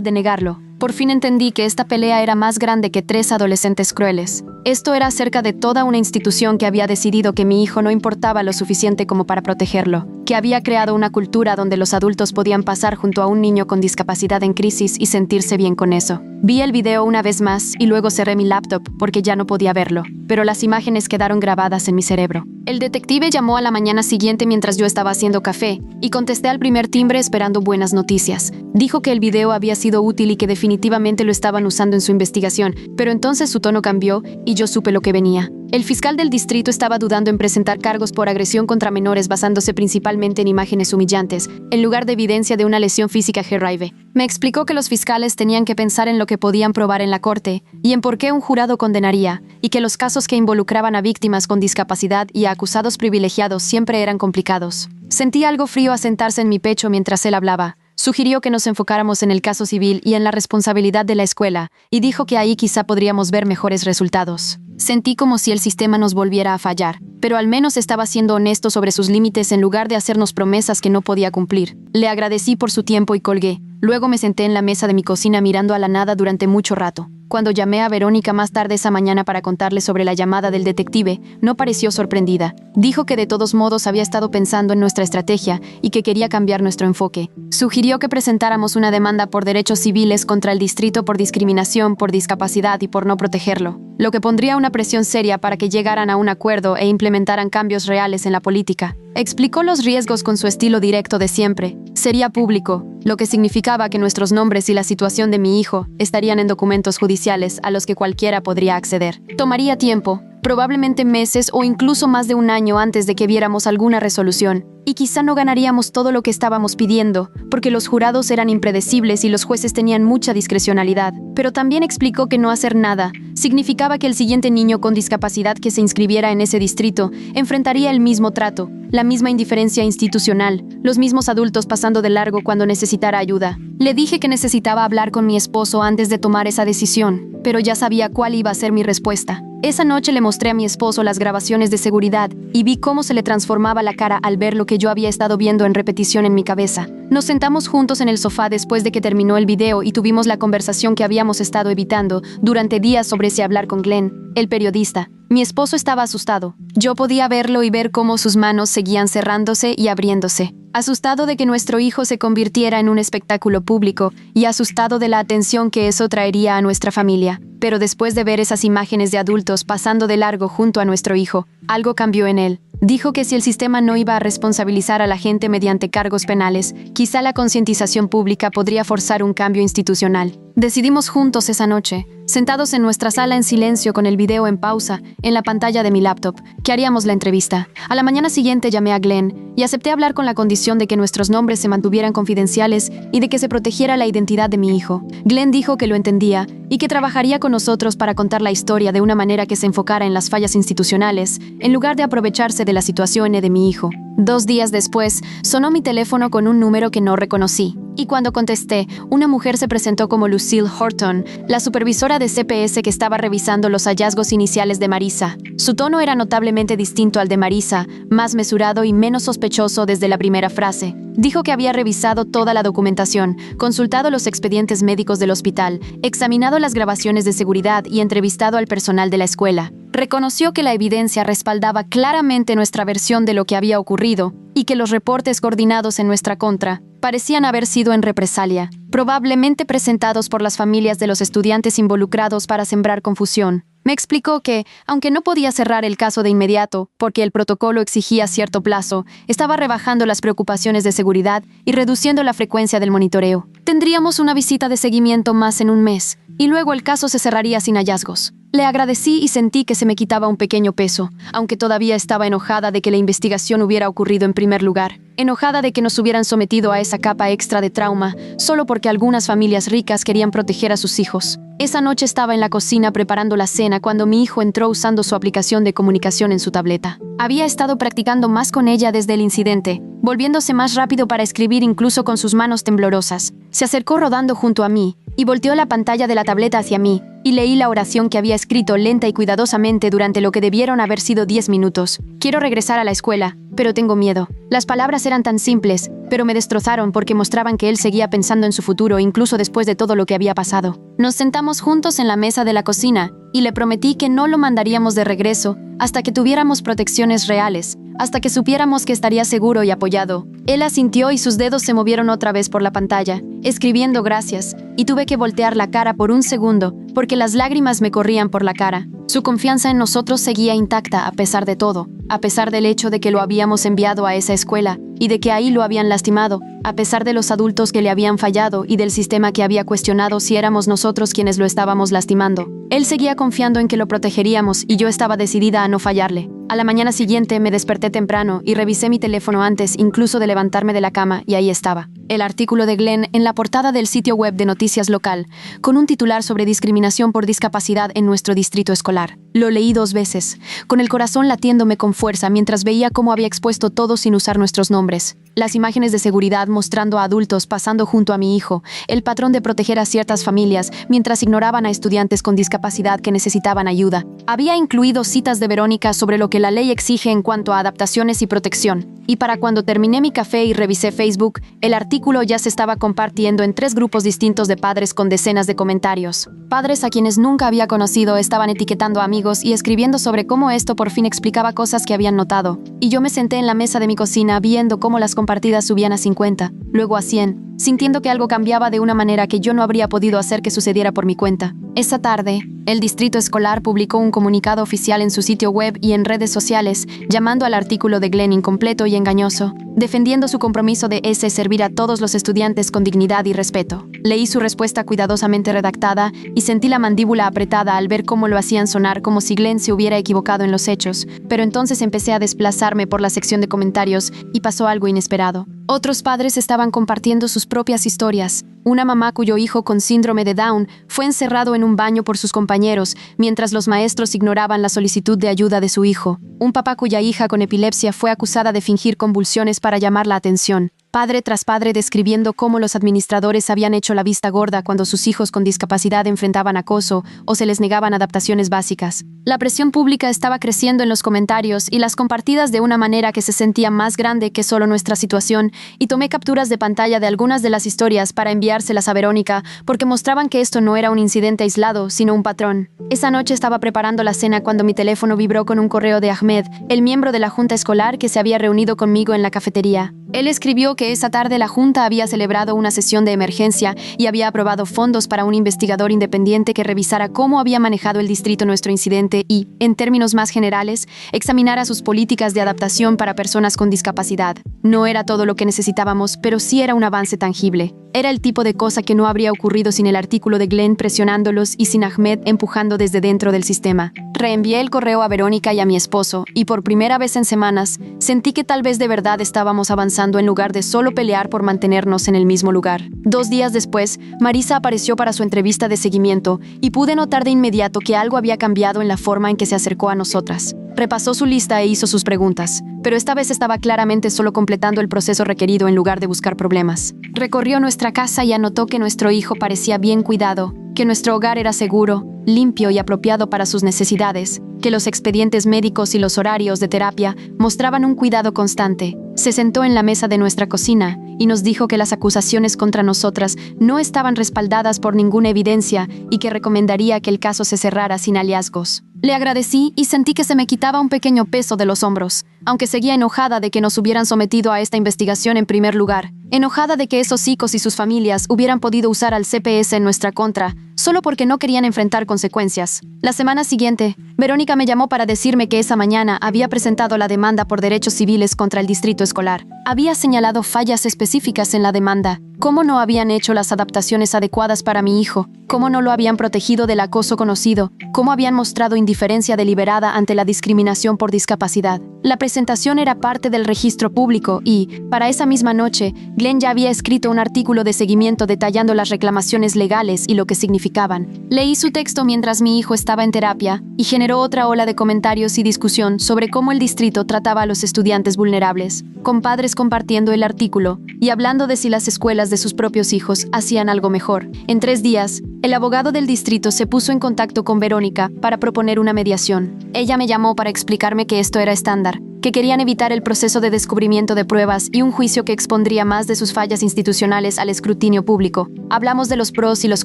de negarlo. Por fin entendí que esta pelea era más grande que 3 adolescentes crueles. Esto era acerca de toda una institución que había decidido que mi hijo no importaba lo suficiente como para protegerlo, que había creado una cultura donde los adultos podían pasar junto a un niño con discapacidad en crisis y sentirse bien con eso. Vi el video una vez más y luego cerré mi laptop porque ya no podía verlo, pero las imágenes quedaron grabadas en mi cerebro. El detective llamó a la mañana siguiente mientras yo estaba haciendo café y contesté al primer timbre esperando buenas noticias. Dijo que el video había sido útil y que definitivamente lo estaban usando en su investigación, pero entonces su tono cambió y yo supe lo que venía. El fiscal del distrito estaba dudando en presentar cargos por agresión contra menores basándose principalmente en imágenes humillantes, en lugar de evidencia de una lesión física grave. Me explicó que los fiscales tenían que pensar en lo que podían probar en la corte y en por qué un jurado condenaría, y que los casos que involucraban a víctimas con discapacidad y a acusados privilegiados siempre eran complicados. Sentí algo frío asentarse en mi pecho mientras él hablaba. Sugirió que nos enfocáramos en el caso civil y en la responsabilidad de la escuela, y dijo que ahí quizá podríamos ver mejores resultados. Sentí como si el sistema nos volviera a fallar, pero al menos estaba siendo honesto sobre sus límites en lugar de hacernos promesas que no podía cumplir. Le agradecí por su tiempo y colgué. Luego me senté en la mesa de mi cocina mirando a la nada durante mucho rato. Cuando llamé a Verónica más tarde esa mañana para contarle sobre la llamada del detective, no pareció sorprendida. Dijo que de todos modos había estado pensando en nuestra estrategia y que quería cambiar nuestro enfoque. Sugirió que presentáramos una demanda por derechos civiles contra el distrito por discriminación, por discapacidad y por no protegerlo, lo que pondría una presión seria para que llegaran a un acuerdo e implementaran cambios reales en la política. Explicó los riesgos con su estilo directo de siempre. Sería público, lo que significaba que nuestros nombres y la situación de mi hijo estarían en documentos judiciales a los que cualquiera podría acceder. Tomaría tiempo, probablemente meses o incluso más de un año antes de que viéramos alguna resolución. Y quizá no ganaríamos todo lo que estábamos pidiendo, porque los jurados eran impredecibles y los jueces tenían mucha discrecionalidad. Pero también explicó que no hacer nada significaba que el siguiente niño con discapacidad que se inscribiera en ese distrito enfrentaría el mismo trato, la misma indiferencia institucional, los mismos adultos pasando de largo cuando necesitara ayuda. Le dije que necesitaba hablar con mi esposo antes de tomar esa decisión, pero ya sabía cuál iba a ser mi respuesta. Esa noche le mostré a mi esposo las grabaciones de seguridad y vi cómo se le transformaba la cara al ver lo que yo había estado viendo en repetición en mi cabeza. Nos sentamos juntos en el sofá después de que terminó el video y tuvimos la conversación que habíamos estado evitando durante días sobre si hablar con Glenn, el periodista. Mi esposo estaba asustado. Yo podía verlo y ver cómo sus manos seguían cerrándose y abriéndose. Asustado de que nuestro hijo se convirtiera en un espectáculo público y asustado de la atención que eso traería a nuestra familia. Pero después de ver esas imágenes de adultos pasando de largo junto a nuestro hijo, algo cambió en él. Dijo que si el sistema no iba a responsabilizar a la gente mediante cargos penales, quizá la concientización pública podría forzar un cambio institucional. Decidimos juntos esa noche, sentados en nuestra sala en silencio con el video en pausa, en la pantalla de mi laptop, que haríamos la entrevista. A la mañana siguiente llamé a Glenn y acepté hablar con la condición de que nuestros nombres se mantuvieran confidenciales y de que se protegiera la identidad de mi hijo. Glenn dijo que lo entendía y que trabajaría con nosotros para contar la historia de una manera que se enfocara en las fallas institucionales, en lugar de aprovecharse de la situación de mi hijo. 2 días después, sonó mi teléfono con un número que no reconocí. Y cuando contesté, una mujer se presentó como Lucille Horton, la supervisora de CPS que estaba revisando los hallazgos iniciales de Marissa. Su tono era notablemente distinto al de Marissa, más mesurado y menos sospechoso desde la primera frase. Dijo que había revisado toda la documentación, consultado los expedientes médicos del hospital, examinado las grabaciones de seguridad y entrevistado al personal de la escuela. Reconoció que la evidencia respaldaba claramente nuestra versión de lo que había ocurrido y que los reportes coordinados en nuestra contra Parecían haber sido en represalia, probablemente presentados por las familias de los estudiantes involucrados para sembrar confusión. Me explicó que, aunque no podía cerrar el caso de inmediato, porque el protocolo exigía cierto plazo, estaba rebajando las preocupaciones de seguridad y reduciendo la frecuencia del monitoreo. Tendríamos una visita de seguimiento más en un mes, y luego el caso se cerraría sin hallazgos. Le agradecí y sentí que se me quitaba un pequeño peso, aunque todavía estaba enojada de que la investigación hubiera ocurrido en primer lugar. Enojada de que nos hubieran sometido a esa capa extra de trauma, solo porque algunas familias ricas querían proteger a sus hijos. Esa noche estaba en la cocina preparando la cena cuando mi hijo entró usando su aplicación de comunicación en su tableta. Había estado practicando más con ella desde el incidente, volviéndose más rápido para escribir incluso con sus manos temblorosas. Se acercó rodando junto a mí y volteó la pantalla de la tableta hacia mí, y leí la oración que había escrito lenta y cuidadosamente durante lo que debieron haber sido 10 minutos. Quiero regresar a la escuela, pero tengo miedo. Las palabras eran tan simples, pero me destrozaron porque mostraban que él seguía pensando en su futuro incluso después de todo lo que había pasado. Nos sentamos juntos en la mesa de la cocina, y le prometí que no lo mandaríamos de regreso hasta que tuviéramos protecciones reales, hasta que supiéramos que estaría seguro y apoyado. Él asintió y sus dedos se movieron otra vez por la pantalla, escribiendo gracias, y tuve que voltear la cara por un segundo, porque las lágrimas me corrían por la cara. Su confianza en nosotros seguía intacta a pesar de todo, a pesar del hecho de que lo habíamos enviado a esa escuela, y de que ahí lo habían lastimado, a pesar de los adultos que le habían fallado y del sistema que había cuestionado si éramos nosotros quienes lo estábamos lastimando. Él seguía confiando en que lo protegeríamos y yo estaba decidida a no fallarle. A la mañana siguiente me desperté temprano y revisé mi teléfono antes incluso de levantarme de la cama y ahí estaba. El artículo de Glenn en la portada del sitio web de noticias local, con un titular sobre discriminación por discapacidad en nuestro distrito escolar. Lo leí 2 veces, con el corazón latiéndome con fuerza mientras veía cómo había expuesto todo sin usar nuestros nombres. Las imágenes de seguridad mostrando a adultos pasando junto a mi hijo, el patrón de proteger a ciertas familias mientras ignoraban a estudiantes con discapacidad que necesitaban ayuda. Había incluido citas de Verónica sobre lo que la ley exige en cuanto a adaptaciones y protección. Y para cuando terminé mi café y revisé Facebook, el artículo ya se estaba compartiendo en 3 grupos distintos de padres con decenas de comentarios. Padres a quienes nunca había conocido estaban etiquetando a amigos y escribiendo sobre cómo esto por fin explicaba cosas que habían notado. Y yo me senté en la mesa de mi cocina viendo cómo las compartidas subían a 50, luego a 100, sintiendo que algo cambiaba de una manera que yo no habría podido hacer que sucediera por mi cuenta. Esa tarde, el distrito escolar publicó un comunicado oficial en su sitio web y en redes sociales, llamando al artículo de Glenn incompleto y engañoso, defendiendo su compromiso de servir a todos los estudiantes con dignidad y respeto. Leí su respuesta cuidadosamente redactada y sentí la mandíbula apretada al ver cómo lo hacían sonar como si Glenn se hubiera equivocado en los hechos, pero entonces empecé a desplazarme por la sección de comentarios y pasó algo inesperado. Otros padres estaban compartiendo sus propias historias. Una mamá cuyo hijo con síndrome de Down fue encerrado en un baño por sus compañeros mientras los maestros ignoraban la solicitud de ayuda de su hijo. Un papá cuya hija con epilepsia fue acusada de fingir convulsiones para llamar la atención. Padre tras padre describiendo cómo los administradores habían hecho la vista gorda cuando sus hijos con discapacidad enfrentaban acoso o se les negaban adaptaciones básicas. La presión pública estaba creciendo en los comentarios y las compartidas de una manera que se sentía más grande que solo nuestra situación, y tomé capturas de pantalla de algunas de las historias para enviárselas a Verónica porque mostraban que esto no era un incidente aislado, sino un patrón. Esa noche estaba preparando la cena cuando mi teléfono vibró con un correo de Ahmed, el miembro de la junta escolar que se había reunido conmigo en la cafetería. Él escribió que esa tarde la Junta había celebrado una sesión de emergencia y había aprobado fondos para un investigador independiente que revisara cómo había manejado el distrito nuestro incidente y, en términos más generales, examinara sus políticas de adaptación para personas con discapacidad. No era todo lo que necesitábamos, pero sí era un avance tangible. Era el tipo de cosa que no habría ocurrido sin el artículo de Glenn presionándolos y sin Ahmed empujando desde dentro del sistema. Reenvié el correo a Verónica y a mi esposo, y por primera vez en semanas, sentí que tal vez de verdad estábamos avanzando en lugar de solo pelear por mantenernos en el mismo lugar. 2 días después, Marisa apareció para su entrevista de seguimiento, y pude notar de inmediato que algo había cambiado en la forma en que se acercó a nosotras. Repasó su lista e hizo sus preguntas, pero esta vez estaba claramente solo completando el proceso requerido en lugar de buscar problemas. Recorrió nuestra casa y anotó que nuestro hijo parecía bien cuidado, que nuestro hogar era seguro, limpio y apropiado para sus necesidades, que los expedientes médicos y los horarios de terapia mostraban un cuidado constante. Se sentó en la mesa de nuestra cocina y nos dijo que las acusaciones contra nosotras no estaban respaldadas por ninguna evidencia y que recomendaría que el caso se cerrara sin hallazgos. Le agradecí y sentí que se me quitaba un pequeño peso de los hombros, aunque seguía enojada de que nos hubieran sometido a esta investigación en primer lugar, enojada de que esos chicos y sus familias hubieran podido usar al CPS en nuestra contra, solo porque no querían enfrentar consecuencias. La semana siguiente, Verónica me llamó para decirme que esa mañana había presentado la demanda por derechos civiles contra el distrito escolar. Había señalado fallas específicas en la demanda, cómo no habían hecho las adaptaciones adecuadas para mi hijo, cómo no lo habían protegido del acoso conocido, cómo habían mostrado indiferencia deliberada ante la discriminación por discapacidad. La presentación era parte del registro público y, para esa misma noche, Glenn ya había escrito un artículo de seguimiento detallando las reclamaciones legales y lo que significaban. Leí su texto mientras mi hijo estaba en terapia y generó otra ola de comentarios y discusión sobre cómo el distrito trataba a los estudiantes vulnerables, con padres compartiendo el artículo y hablando de si las escuelas de sus propios hijos hacían algo mejor. En 3 días, el abogado del distrito se puso en contacto con Verónica para proponer una mediación. Ella me llamó para explicarme que esto era estándar, que querían evitar el proceso de descubrimiento de pruebas y un juicio que expondría más de sus fallas institucionales al escrutinio público. Hablamos de los pros y los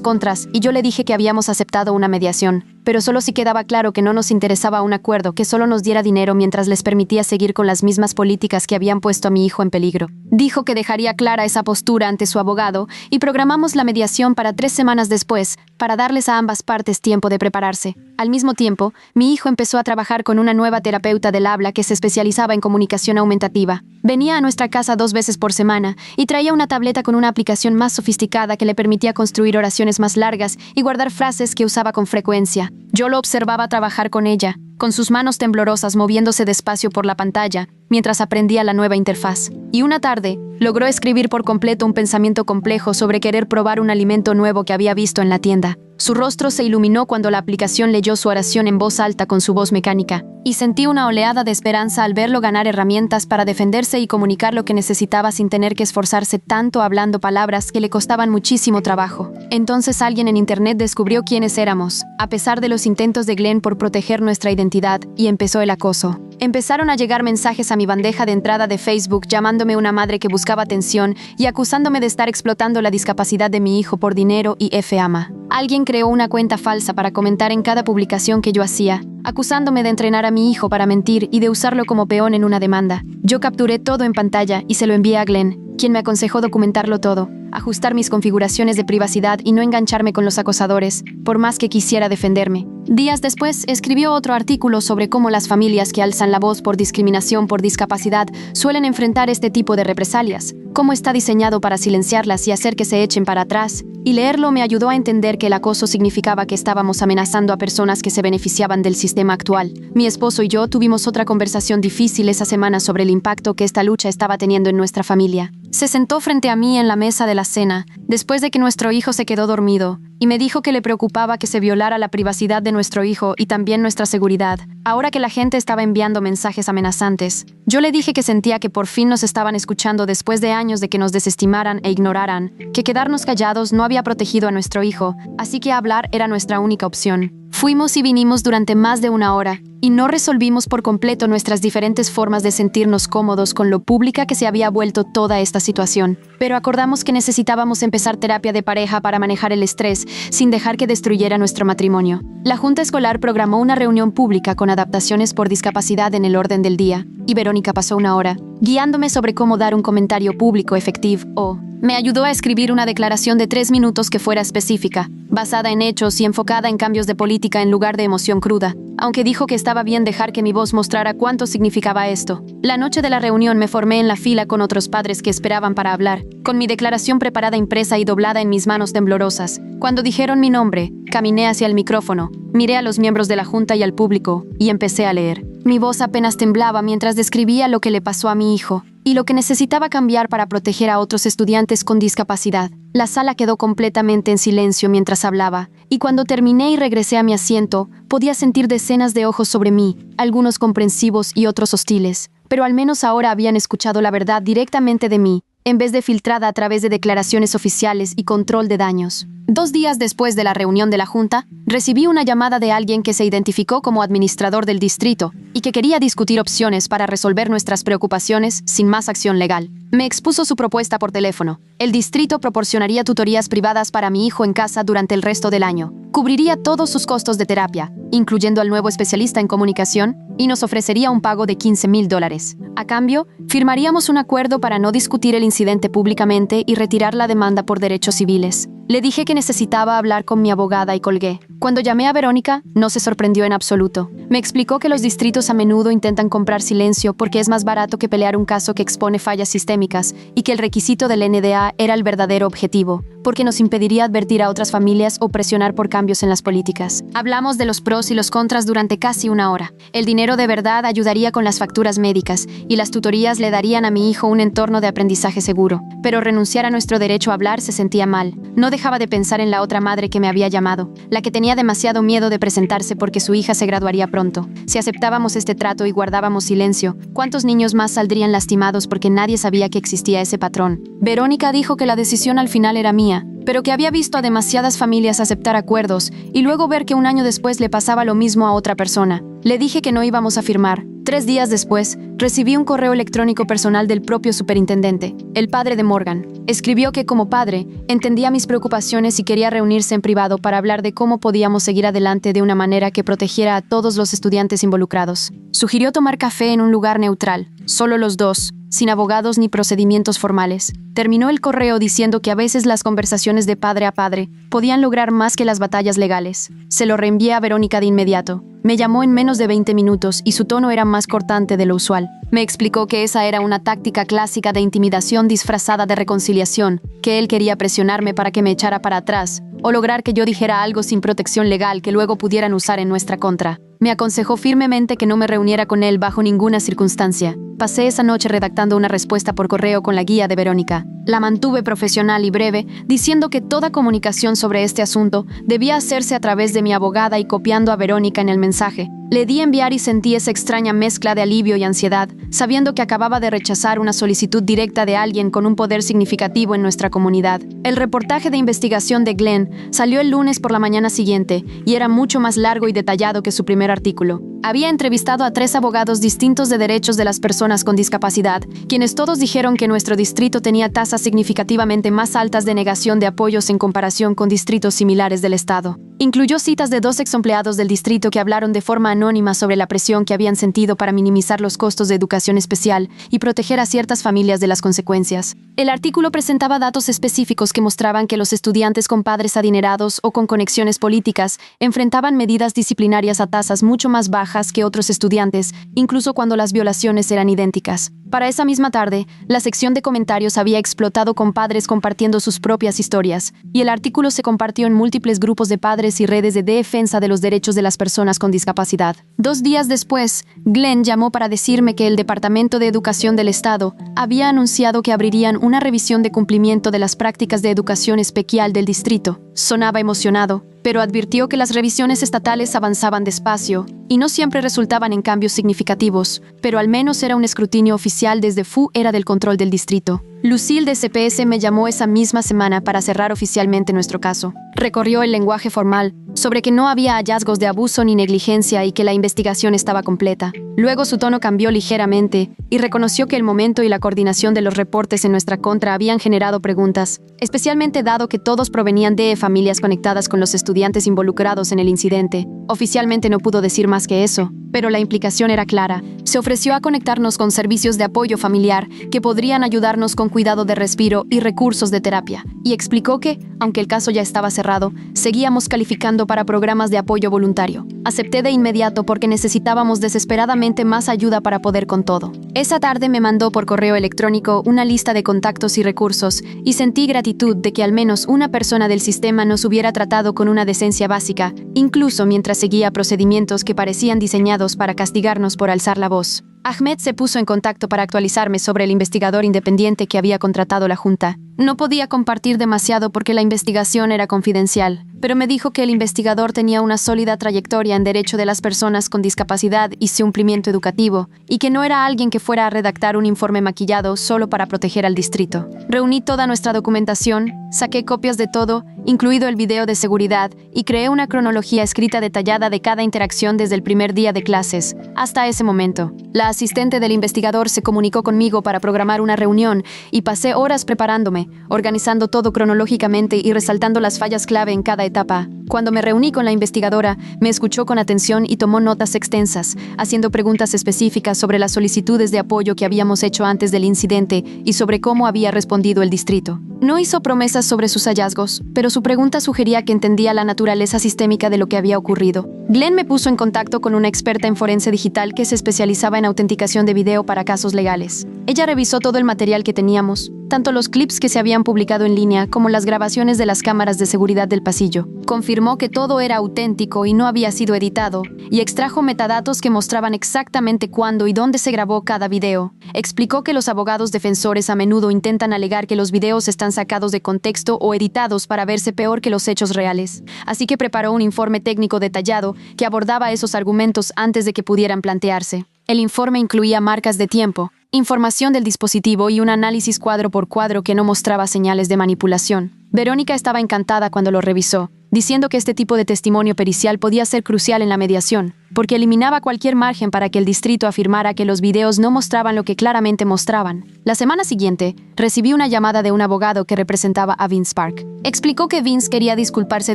contras y yo le dije que habíamos aceptado una mediación, pero solo si quedaba claro que no nos interesaba un acuerdo que solo nos diera dinero mientras les permitía seguir con las mismas políticas que habían puesto a mi hijo en peligro. Dijo que dejaría clara esa postura ante su abogado y programamos la mediación para 3 semanas después, para darles a ambas partes tiempo de prepararse. Al mismo tiempo, mi hijo empezó a trabajar con una nueva terapeuta del habla que se especializaba en comunicación aumentativa. Venía a nuestra casa 2 veces por semana y traía una tableta con una aplicación más sofisticada que le permitía construir oraciones más largas y guardar frases que usaba con frecuencia. Yo lo observaba trabajar con ella, con sus manos temblorosas moviéndose despacio por la pantalla, mientras aprendía la nueva interfaz. Y una tarde, logró escribir por completo un pensamiento complejo sobre querer probar un alimento nuevo que había visto en la tienda. Su rostro se iluminó cuando la aplicación leyó su oración en voz alta con su voz mecánica, y sentí una oleada de esperanza al verlo ganar herramientas para defenderse y comunicar lo que necesitaba sin tener que esforzarse tanto hablando palabras que le costaban muchísimo trabajo. Entonces alguien en internet descubrió quiénes éramos, a pesar de los intentos de Glenn por proteger nuestra identidad, y empezó el acoso. Empezaron a llegar mensajes a mi bandeja de entrada de Facebook llamándome una madre que buscaba atención y acusándome de estar explotando la discapacidad de mi hijo por dinero y fama. Alguien creó una cuenta falsa para comentar en cada publicación que yo hacía, acusándome de entrenar a mi hijo para mentir y de usarlo como peón en una demanda. Yo capturé todo en pantalla y se lo envié a Glenn, quien me aconsejó documentarlo todo, ajustar mis configuraciones de privacidad y no engancharme con los acosadores, por más que quisiera defenderme. Días después, escribió otro artículo sobre cómo las familias que alzan la voz por discriminación por discapacidad suelen enfrentar este tipo de represalias, cómo está diseñado para silenciarlas y hacer que se echen para atrás, y leerlo me ayudó a entender que el acoso significaba que estábamos amenazando a personas que se beneficiaban del sistema actual. Mi esposo y yo tuvimos otra conversación difícil esa semana sobre el impacto que esta lucha estaba teniendo en nuestra familia. Se sentó frente a mí en la mesa de la cena, después de que nuestro hijo se quedó dormido, y me dijo que le preocupaba que se violara la privacidad de nuestro hijo y también nuestra seguridad, ahora que la gente estaba enviando mensajes amenazantes. Yo le dije que sentía que por fin nos estaban escuchando después de años de que nos desestimaran e ignoraran, que quedarnos callados no había protegido a nuestro hijo, así que hablar era nuestra única opción. Fuimos y vinimos durante más de 1 hora, y no resolvimos por completo nuestras diferentes formas de sentirnos cómodos con lo pública que se había vuelto toda esta situación. Pero acordamos que necesitábamos empezar terapia de pareja para manejar el estrés, sin dejar que destruyera nuestro matrimonio. La Junta Escolar programó una reunión pública con adaptaciones por discapacidad en el orden del día, y Verónica pasó 1 hora, guiándome sobre cómo dar un comentario público efectivo. Me ayudó a escribir una declaración de 3 minutos que fuera específica, basada en hechos y enfocada en cambios de política en lugar de emoción cruda, aunque dijo que estaba bien dejar que mi voz mostrara cuánto significaba esto. La noche de la reunión me formé en la fila con otros padres que esperaban para hablar, con mi declaración preparada impresa y doblada en mis manos temblorosas. Cuando dijeron mi nombre, caminé hacia el micrófono, miré a los miembros de la junta y al público, y empecé a leer. Mi voz apenas temblaba mientras describía lo que le pasó a mi hijo, y lo que necesitaba cambiar para proteger a otros estudiantes con discapacidad. La sala quedó completamente en silencio mientras hablaba, y cuando terminé y regresé a mi asiento, podía sentir decenas de ojos sobre mí, algunos comprensivos y otros hostiles, pero al menos ahora habían escuchado la verdad directamente de mí, en vez de filtrada a través de declaraciones oficiales y control de daños. 2 días después de la reunión de la Junta, recibí una llamada de alguien que se identificó como administrador del distrito y que quería discutir opciones para resolver nuestras preocupaciones sin más acción legal. Me expuso su propuesta por teléfono. El distrito proporcionaría tutorías privadas para mi hijo en casa durante el resto del año. Cubriría todos sus costos de terapia, incluyendo al nuevo especialista en comunicación, y nos ofrecería un pago de $15,000. A cambio, firmaríamos un acuerdo para no discutir el incidente públicamente y retirar la demanda por derechos civiles. Le dije que necesitaba hablar con mi abogada y colgué. Cuando llamé a Verónica, no se sorprendió en absoluto. Me explicó que los distritos a menudo intentan comprar silencio porque es más barato que pelear un caso que expone fallas sistémicas y que el requisito del NDA era el verdadero objetivo, porque nos impediría advertir a otras familias o presionar por cambios en las políticas. Hablamos de los pros y los contras durante casi una hora. El dinero de verdad ayudaría con las facturas médicas y las tutorías le darían a mi hijo un entorno de aprendizaje seguro. Pero renunciar a nuestro derecho a hablar se sentía mal. No dejaba de pensar en la otra madre que me había llamado, la que tenía demasiado miedo de presentarse porque su hija se graduaría pronto. Si aceptábamos este trato y guardábamos silencio, ¿cuántos niños más saldrían lastimados porque nadie sabía que existía ese patrón? Verónica dijo que la decisión al final era mía, pero que había visto a demasiadas familias aceptar acuerdos y luego ver que un año después le pasaba lo mismo a otra persona. Le dije que no íbamos a firmar. 3 días después, recibí un correo electrónico personal del propio superintendente, el padre de Morgan. Escribió que como padre, entendía mis preocupaciones y quería reunirse en privado para hablar de cómo podíamos seguir adelante de una manera que protegiera a todos los estudiantes involucrados. Sugirió tomar café en un lugar neutral, solo los dos, sin abogados ni procedimientos formales. Terminó el correo diciendo que a veces las conversaciones de padre a padre podían lograr más que las batallas legales. Se lo reenvié a Verónica de inmediato. Me llamó en menos de 20 minutos y su tono era más cortante de lo usual. Me explicó que esa era una táctica clásica de intimidación disfrazada de reconciliación, que él quería presionarme para que me echara para atrás, o lograr que yo dijera algo sin protección legal que luego pudieran usar en nuestra contra. Me aconsejó firmemente que no me reuniera con él bajo ninguna circunstancia. Pasé esa noche redactando una respuesta por correo con la guía de Verónica. La mantuve profesional y breve, diciendo que toda comunicación sobre este asunto debía hacerse a través de mi abogada y copiando a Verónica en el mensaje. Le di enviar y sentí esa extraña mezcla de alivio y ansiedad, sabiendo que acababa de rechazar una solicitud directa de alguien con un poder significativo en nuestra comunidad. El reportaje de investigación de Glenn salió el lunes por la mañana siguiente y era mucho más largo y detallado que su primer artículo. Había entrevistado a 3 abogados distintos de derechos de las personas con discapacidad, quienes todos dijeron que nuestro distrito tenía tasas significativamente más altas de negación de apoyos en comparación con distritos similares del estado. Incluyó citas de 2 exempleados del distrito que hablaron de forma anónima sobre la presión que habían sentido para minimizar los costos de educación especial y proteger a ciertas familias de las consecuencias. El artículo presentaba datos específicos que mostraban que los estudiantes con padres adinerados o con conexiones políticas enfrentaban medidas disciplinarias a tasas mucho más bajas que otros estudiantes, incluso cuando las violaciones eran idénticas. Para esa misma tarde, la sección de comentarios había explotado con padres compartiendo sus propias historias, y el artículo se compartió en múltiples grupos de padres y redes de defensa de los derechos de las personas con discapacidad. 2 días después, Glenn llamó para decirme que el Departamento de Educación del Estado había anunciado que abrirían una revisión de cumplimiento de las prácticas de educación especial del distrito. Sonaba emocionado, pero advirtió que las revisiones estatales avanzaban despacio y no siempre resultaban en cambios significativos, pero al menos era un escrutinio oficial desde FU era del control del distrito. Lucille de CPS me llamó esa misma semana para cerrar oficialmente nuestro caso. Recorrió el lenguaje formal sobre que no había hallazgos de abuso ni negligencia y que la investigación estaba completa. Luego su tono cambió ligeramente y reconoció que el momento y la coordinación de los reportes en nuestra contra habían generado preguntas, especialmente dado que todos provenían de familias conectadas con los estudiantes involucrados en el incidente. Oficialmente no pudo decir más que eso, pero la implicación era clara. Se ofreció a conectarnos con servicios de apoyo familiar que podrían ayudarnos con cuidado de respiro y recursos de terapia, y explicó que, aunque el caso ya estaba cerrado, seguíamos calificando para programas de apoyo voluntario. Acepté de inmediato porque necesitábamos desesperadamente más ayuda para poder con todo. Esa tarde me mandó por correo electrónico una lista de contactos y recursos, y sentí gratitud de que al menos una persona del sistema nos hubiera tratado con una decencia básica, incluso mientras seguía procedimientos que parecían diseñados para castigarnos por alzar la voz. Ahmed se puso en contacto para actualizarme sobre el investigador independiente que había contratado la Junta. No podía compartir demasiado porque la investigación era confidencial, pero me dijo que el investigador tenía una sólida trayectoria en derecho de las personas con discapacidad y cumplimiento educativo, y que no era alguien que fuera a redactar un informe maquillado solo para proteger al distrito. Reuní toda nuestra documentación, saqué copias de todo, incluido el video de seguridad, y creé una cronología escrita detallada de cada interacción desde el primer día de clases hasta ese momento. La asistente del investigador se comunicó conmigo para programar una reunión y pasé horas preparándome, organizando todo cronológicamente y resaltando las fallas clave en cada etapa. Cuando me reuní con la investigadora, me escuchó con atención y tomó notas extensas, haciendo preguntas específicas sobre las solicitudes de apoyo que habíamos hecho antes del incidente y sobre cómo había respondido el distrito. No hizo promesas sobre sus hallazgos, pero su pregunta sugería que entendía la naturaleza sistémica de lo que había ocurrido. Glenn me puso en contacto con una experta en forense digital que se especializaba en autenticación de video para casos legales. Ella revisó todo el material que teníamos, tanto los clips que se habían publicado en línea como las grabaciones de las cámaras de seguridad del pasillo. Confirmó que todo era auténtico y no había sido editado, y extrajo metadatos que mostraban exactamente cuándo y dónde se grabó cada video. Explicó que los abogados defensores a menudo intentan alegar que los videos están sacados de contexto o editados para verse peor que los hechos reales. Así que preparó un informe técnico detallado que abordaba esos argumentos antes de que pudieran plantearse. El informe incluía marcas de tiempo, información del dispositivo y un análisis cuadro por cuadro que no mostraba señales de manipulación. Verónica estaba encantada cuando lo revisó, diciendo que este tipo de testimonio pericial podía ser crucial en la mediación, porque eliminaba cualquier margen para que el distrito afirmara que los videos no mostraban lo que claramente mostraban. La semana siguiente, recibí una llamada de un abogado que representaba a Vince Park. Explicó que Vince quería disculparse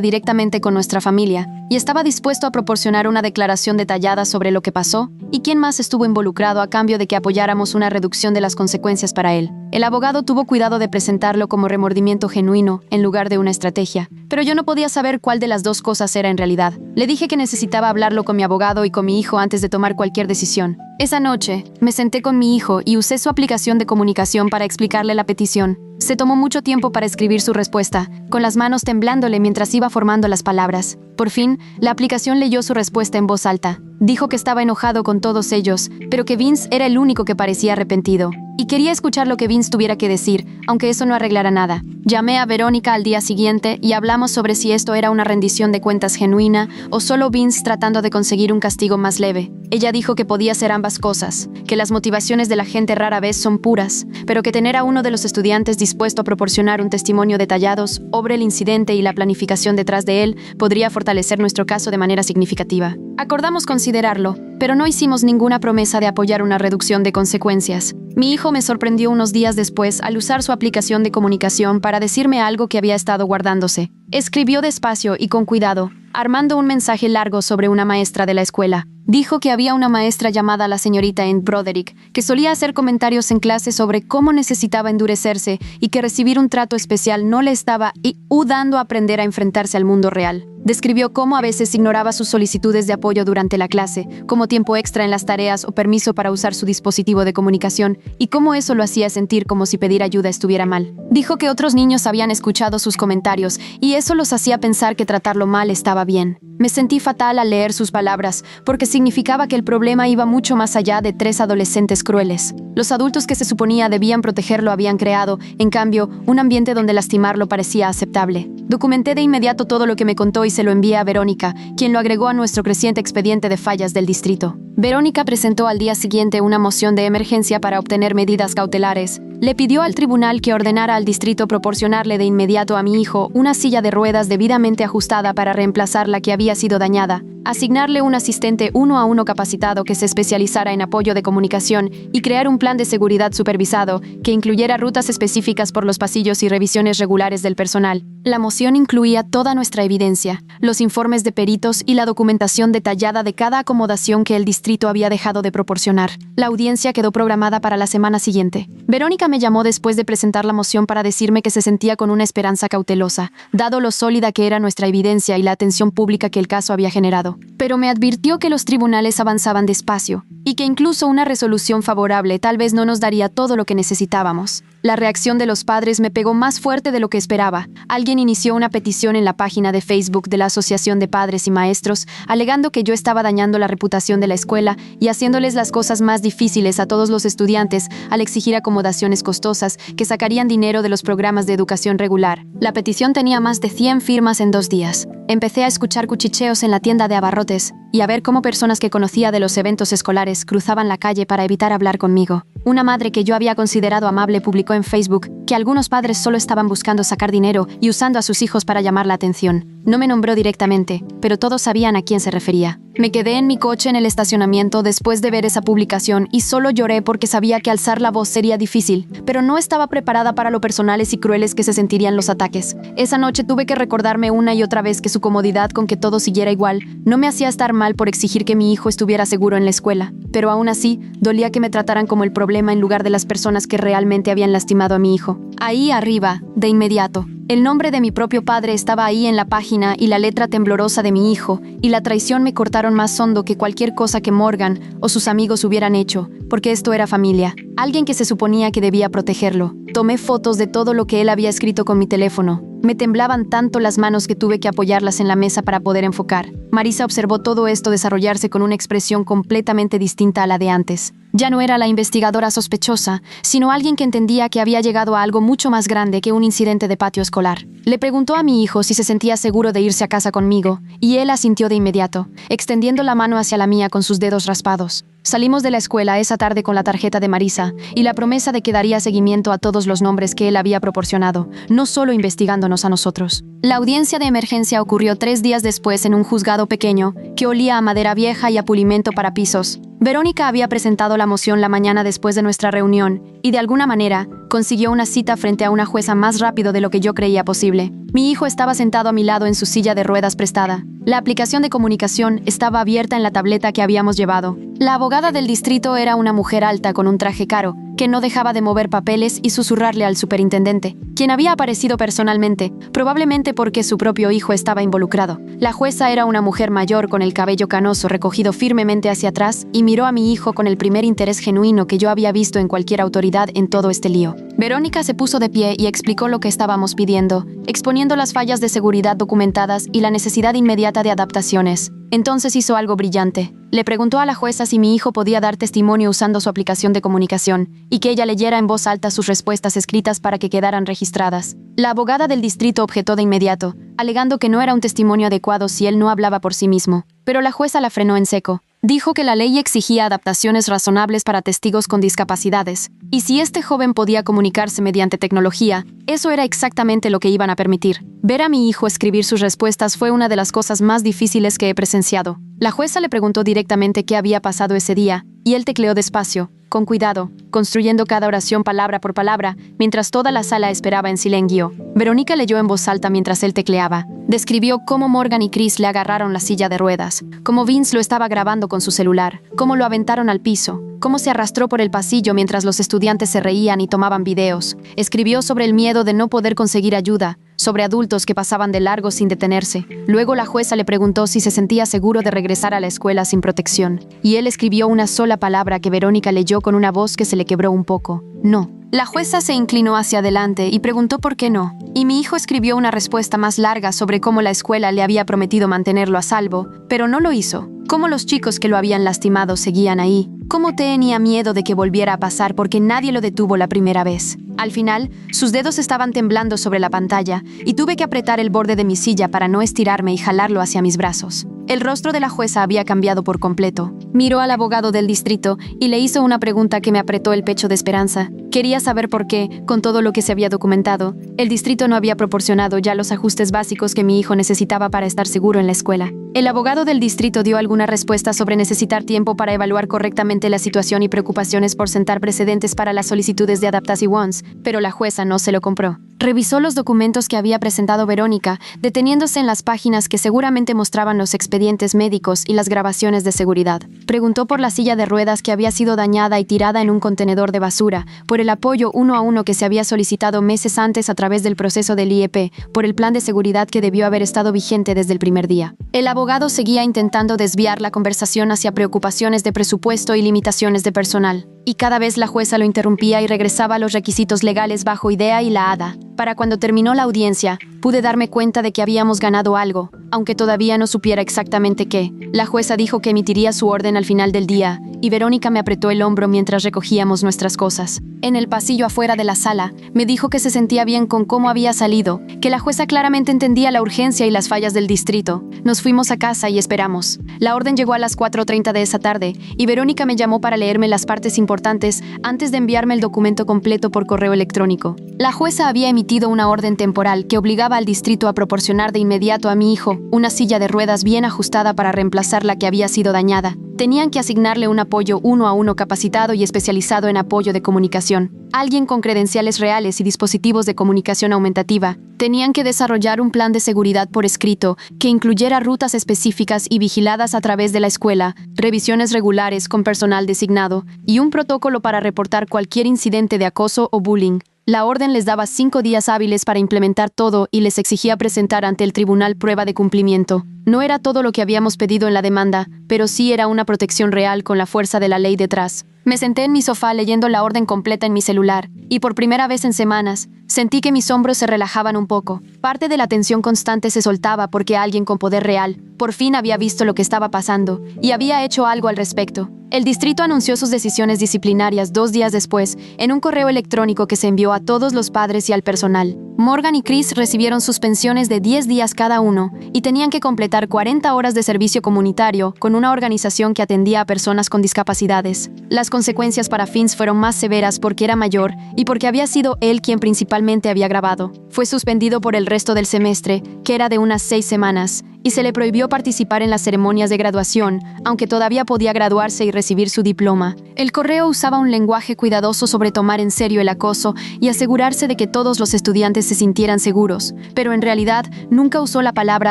directamente con nuestra familia y estaba dispuesto a proporcionar una declaración detallada sobre lo que pasó y quién más estuvo involucrado a cambio de que apoyáramos una reducción de las consecuencias para él. El abogado tuvo cuidado de presentarlo como remordimiento genuino en lugar de una estrategia, pero yo no podía saber cuál de las dos cosas era en realidad. Le dije que necesitaba hablarlo con mi abogado y con mi hijo antes de tomar cualquier decisión. Esa noche, me senté con mi hijo y usé su aplicación de comunicación para explicarle la petición. Se tomó mucho tiempo para escribir su respuesta, con las manos temblándole mientras iba formando las palabras. Por fin, la aplicación leyó su respuesta en voz alta. Dijo que estaba enojado con todos ellos, pero que Vince era el único que parecía arrepentido. Y quería escuchar lo que Vince tuviera que decir, aunque eso no arreglara nada. Llamé a Verónica al día siguiente y hablamos sobre si esto era una rendición de cuentas genuina o solo Vince tratando de conseguir un castigo más leve. Ella dijo que podía ser ambas cosas, que las motivaciones de la gente rara vez son puras, pero que tener a uno de los estudiantes dispuesto a proporcionar un testimonio detallado sobre el incidente y la planificación detrás de él podría fortalecer nuestro caso de manera significativa. Acordamos considerarlo, pero no hicimos ninguna promesa de apoyar una reducción de consecuencias. Mi hijo me sorprendió unos días después al usar su aplicación de comunicación para decirme algo que había estado guardándose. Escribió despacio y con cuidado, armando un mensaje largo sobre una maestra de la escuela. Dijo que había una maestra llamada la señorita Ann Broderick, que solía hacer comentarios en clase sobre cómo necesitaba endurecerse y que recibir un trato especial no le estaba ayudando a aprender a enfrentarse al mundo real. Describió cómo a veces ignoraba sus solicitudes de apoyo durante la clase, como tiempo extra en las tareas o permiso para usar su dispositivo de comunicación, y cómo eso lo hacía sentir como si pedir ayuda estuviera mal. Dijo que otros niños habían escuchado sus comentarios y eso los hacía pensar que tratarlo mal estaba bien. Me sentí fatal al leer sus palabras, porque significaba que el problema iba mucho más allá de 3 adolescentes crueles. Los adultos que se suponía debían protegerlo habían creado, en cambio, un ambiente donde lastimarlo parecía aceptable. Documenté de inmediato todo lo que me contó y se lo envié a Verónica, quien lo agregó a nuestro creciente expediente de fallas del distrito. Verónica presentó al día siguiente una moción de emergencia para obtener medidas cautelares. Le pidió al tribunal que ordenara al distrito proporcionarle de inmediato a mi hijo una silla de ruedas debidamente ajustada para reemplazar la que había sido dañada, asignarle un asistente 1-a-1 capacitado que se especializara en apoyo de comunicación y crear un plan de seguridad supervisado que incluyera rutas específicas por los pasillos y revisiones regulares del personal. La moción incluía toda nuestra evidencia, los informes de peritos y la documentación detallada de cada acomodación que el distrito había dejado de proporcionar. La audiencia quedó programada para la semana siguiente. Verónica me llamó después de presentar la moción para decirme que se sentía con una esperanza cautelosa, dado lo sólida que era nuestra evidencia y la atención pública que el caso había generado. Pero me advirtió que los tribunales avanzaban despacio y que incluso una resolución favorable tal vez no nos daría todo lo que necesitábamos. La reacción de los padres me pegó más fuerte de lo que esperaba. Alguien inició una petición en la página de Facebook de la Asociación de Padres y Maestros, alegando que yo estaba dañando la reputación de la escuela y haciéndoles las cosas más difíciles a todos los estudiantes al exigir acomodaciones costosas que sacarían dinero de los programas de educación regular. La petición tenía más de 100 firmas en 2 días. Empecé a escuchar cuchicheos en la tienda de abarrotes y a ver cómo personas que conocía de los eventos escolares cruzaban la calle para evitar hablar conmigo. Una madre que yo había considerado amable publicó en Facebook que algunos padres solo estaban buscando sacar dinero y usando a sus hijos para llamar la atención. No me nombró directamente, pero todos sabían a quién se refería. Me quedé en mi coche en el estacionamiento después de ver esa publicación y solo lloré porque sabía que alzar la voz sería difícil, pero no estaba preparada para lo personales y crueles que se sentirían los ataques. Esa noche tuve que recordarme una y otra vez que su comodidad con que todo siguiera igual no me hacía estar mal por exigir que mi hijo estuviera seguro en la escuela, pero aún así dolía que me trataran como el problema en lugar de las personas que realmente habían lastimado a mi hijo. Ahí arriba, de inmediato, el nombre de mi propio padre estaba ahí en la página y la letra temblorosa de mi hijo, y la traición me cortaron más hondo que cualquier cosa que Morgan o sus amigos hubieran hecho, porque esto era familia, alguien que se suponía que debía protegerlo. Tomé fotos de todo lo que él había escrito con mi teléfono. Me temblaban tanto las manos que tuve que apoyarlas en la mesa para poder enfocar. Marisa observó todo esto desarrollarse con una expresión completamente distinta a la de antes. Ya no era la investigadora sospechosa, sino alguien que entendía que había llegado a algo mucho más grande que un incidente de patio escolar. Le preguntó a mi hijo si se sentía seguro de irse a casa conmigo, y él asintió de inmediato, extendiendo la mano hacia la mía con sus dedos raspados. Salimos de la escuela esa tarde con la tarjeta de Marisa y la promesa de que daría seguimiento a todos los nombres que él había proporcionado, no solo investigándonos a nosotros. La audiencia de emergencia ocurrió 3 días después en un juzgado pequeño que olía a madera vieja y a pulimento para pisos. Verónica había presentado la moción la mañana después de nuestra reunión y, de alguna manera, consiguió una cita frente a una jueza más rápido de lo que yo creía posible. Mi hijo estaba sentado a mi lado en su silla de ruedas prestada. La aplicación de comunicación estaba abierta en la tableta que habíamos llevado. La abogada del distrito era una mujer alta con un traje caro, que no dejaba de mover papeles y susurrarle al superintendente, quien había aparecido personalmente, probablemente porque su propio hijo estaba involucrado. La jueza era una mujer mayor con el cabello canoso recogido firmemente hacia atrás y miró a mi hijo con el primer interés genuino que yo había visto en cualquier autoridad en todo este lío. Verónica se puso de pie y explicó lo que estábamos pidiendo, exponiendo las fallas de seguridad documentadas y la necesidad inmediata de adaptaciones. Entonces hizo algo brillante. Le preguntó a la jueza si mi hijo podía dar testimonio usando su aplicación de comunicación y que ella leyera en voz alta sus respuestas escritas para que quedaran registradas. La abogada del distrito objetó de inmediato, alegando que no era un testimonio adecuado si él no hablaba por sí mismo. Pero la jueza la frenó en seco. Dijo que la ley exigía adaptaciones razonables para testigos con discapacidades, y si este joven podía comunicarse mediante tecnología, eso era exactamente lo que iban a permitir. Ver a mi hijo escribir sus respuestas fue una de las cosas más difíciles que he presenciado. La jueza le preguntó directamente qué había pasado ese día, y él tecleó despacio, con cuidado, construyendo cada oración palabra por palabra, mientras toda la sala esperaba en silencio. Verónica leyó en voz alta mientras él tecleaba. Describió cómo Morgan y Chris le agarraron la silla de ruedas, cómo Vince lo estaba grabando con su celular, cómo lo aventaron al piso, cómo se arrastró por el pasillo mientras los estudiantes se reían y tomaban videos. Escribió sobre el miedo de no poder conseguir ayuda, sobre adultos que pasaban de largo sin detenerse. Luego la jueza le preguntó si se sentía seguro de regresar a la escuela sin protección, y él escribió una sola palabra que Verónica leyó con una voz que se le quebró un poco: no. La jueza se inclinó hacia adelante y preguntó por qué no, y mi hijo escribió una respuesta más larga sobre cómo la escuela le había prometido mantenerlo a salvo, pero no lo hizo. Cómo los chicos que lo habían lastimado seguían ahí. Cómo tenía miedo de que volviera a pasar porque nadie lo detuvo la primera vez. Al final, sus dedos estaban temblando sobre la pantalla y tuve que apretar el borde de mi silla para no estirarme y jalarlo hacia mis brazos. El rostro de la jueza había cambiado por completo. Miró al abogado del distrito y le hizo una pregunta que me apretó el pecho de esperanza. Quería saber por qué, con todo lo que se había documentado, el distrito no había proporcionado ya los ajustes básicos que mi hijo necesitaba para estar seguro en la escuela. El abogado del distrito dio alguna respuesta sobre necesitar tiempo para evaluar correctamente la situación y preocupaciones por sentar precedentes para las solicitudes de adaptaciones, pero la jueza no se lo compró. Revisó los documentos que había presentado Verónica, deteniéndose en las páginas que seguramente mostraban los expedientes médicos y las grabaciones de seguridad. Preguntó por la silla de ruedas que había sido dañada y tirada en un contenedor de basura, por el apoyo 1 a 1 que se había solicitado meses antes a través del proceso del IEP, por el plan de seguridad que debió haber estado vigente desde el primer día. El abogado seguía intentando desviar la conversación hacia preocupaciones de presupuesto y limitaciones de personal. Y cada vez la jueza lo interrumpía y regresaba a los requisitos legales bajo idea y la hada. Para cuando terminó la audiencia, pude darme cuenta de que habíamos ganado algo, aunque todavía no supiera exactamente qué. La jueza dijo que emitiría su orden al final del día, y Verónica me apretó el hombro mientras recogíamos nuestras cosas. En el pasillo afuera de la sala, me dijo que se sentía bien con cómo había salido, que la jueza claramente entendía la urgencia y las fallas del distrito. Nos fuimos a casa y esperamos. La orden llegó a las 4:30 de esa tarde, y Verónica me llamó para leerme las partes importantes importantes antes de enviarme el documento completo por correo electrónico. La jueza había emitido una orden temporal que obligaba al distrito a proporcionar de inmediato a mi hijo una silla de ruedas bien ajustada para reemplazar la que había sido dañada. Tenían que asignarle un apoyo 1-a-1 capacitado y especializado en apoyo de comunicación, alguien con credenciales reales y dispositivos de comunicación aumentativa. Tenían que desarrollar un plan de seguridad por escrito que incluyera rutas específicas y vigiladas a través de la escuela, revisiones regulares con personal designado y un protocolo para reportar cualquier incidente de acoso o bullying. La orden les daba 5 días hábiles para implementar todo y les exigía presentar ante el tribunal prueba de cumplimiento. No era todo lo que habíamos pedido en la demanda, pero sí era una protección real con la fuerza de la ley detrás. Me senté en mi sofá leyendo la orden completa en mi celular, y por primera vez en semanas, sentí que mis hombros se relajaban un poco. Parte de la tensión constante se soltaba porque alguien con poder real, por fin había visto lo que estaba pasando, y había hecho algo al respecto. El distrito anunció sus decisiones disciplinarias 2 días después, en un correo electrónico que se envió a todos los padres y al personal. Morgan y Chris recibieron suspensiones de 10 días cada uno, y tenían que completar 40 horas de servicio comunitario con una organización que atendía a personas con discapacidades. Las consecuencias para Vince fueron más severas porque era mayor y porque había sido él quien principalmente había grabado. Fue suspendido por el resto del semestre, que era de unas 6 semanas, y se le prohibió participar en las ceremonias de graduación, aunque todavía podía graduarse y recibir su diploma. El correo usaba un lenguaje cuidadoso sobre tomar en serio el acoso y asegurarse de que todos los estudiantes se sintieran seguros, pero en realidad nunca usó la palabra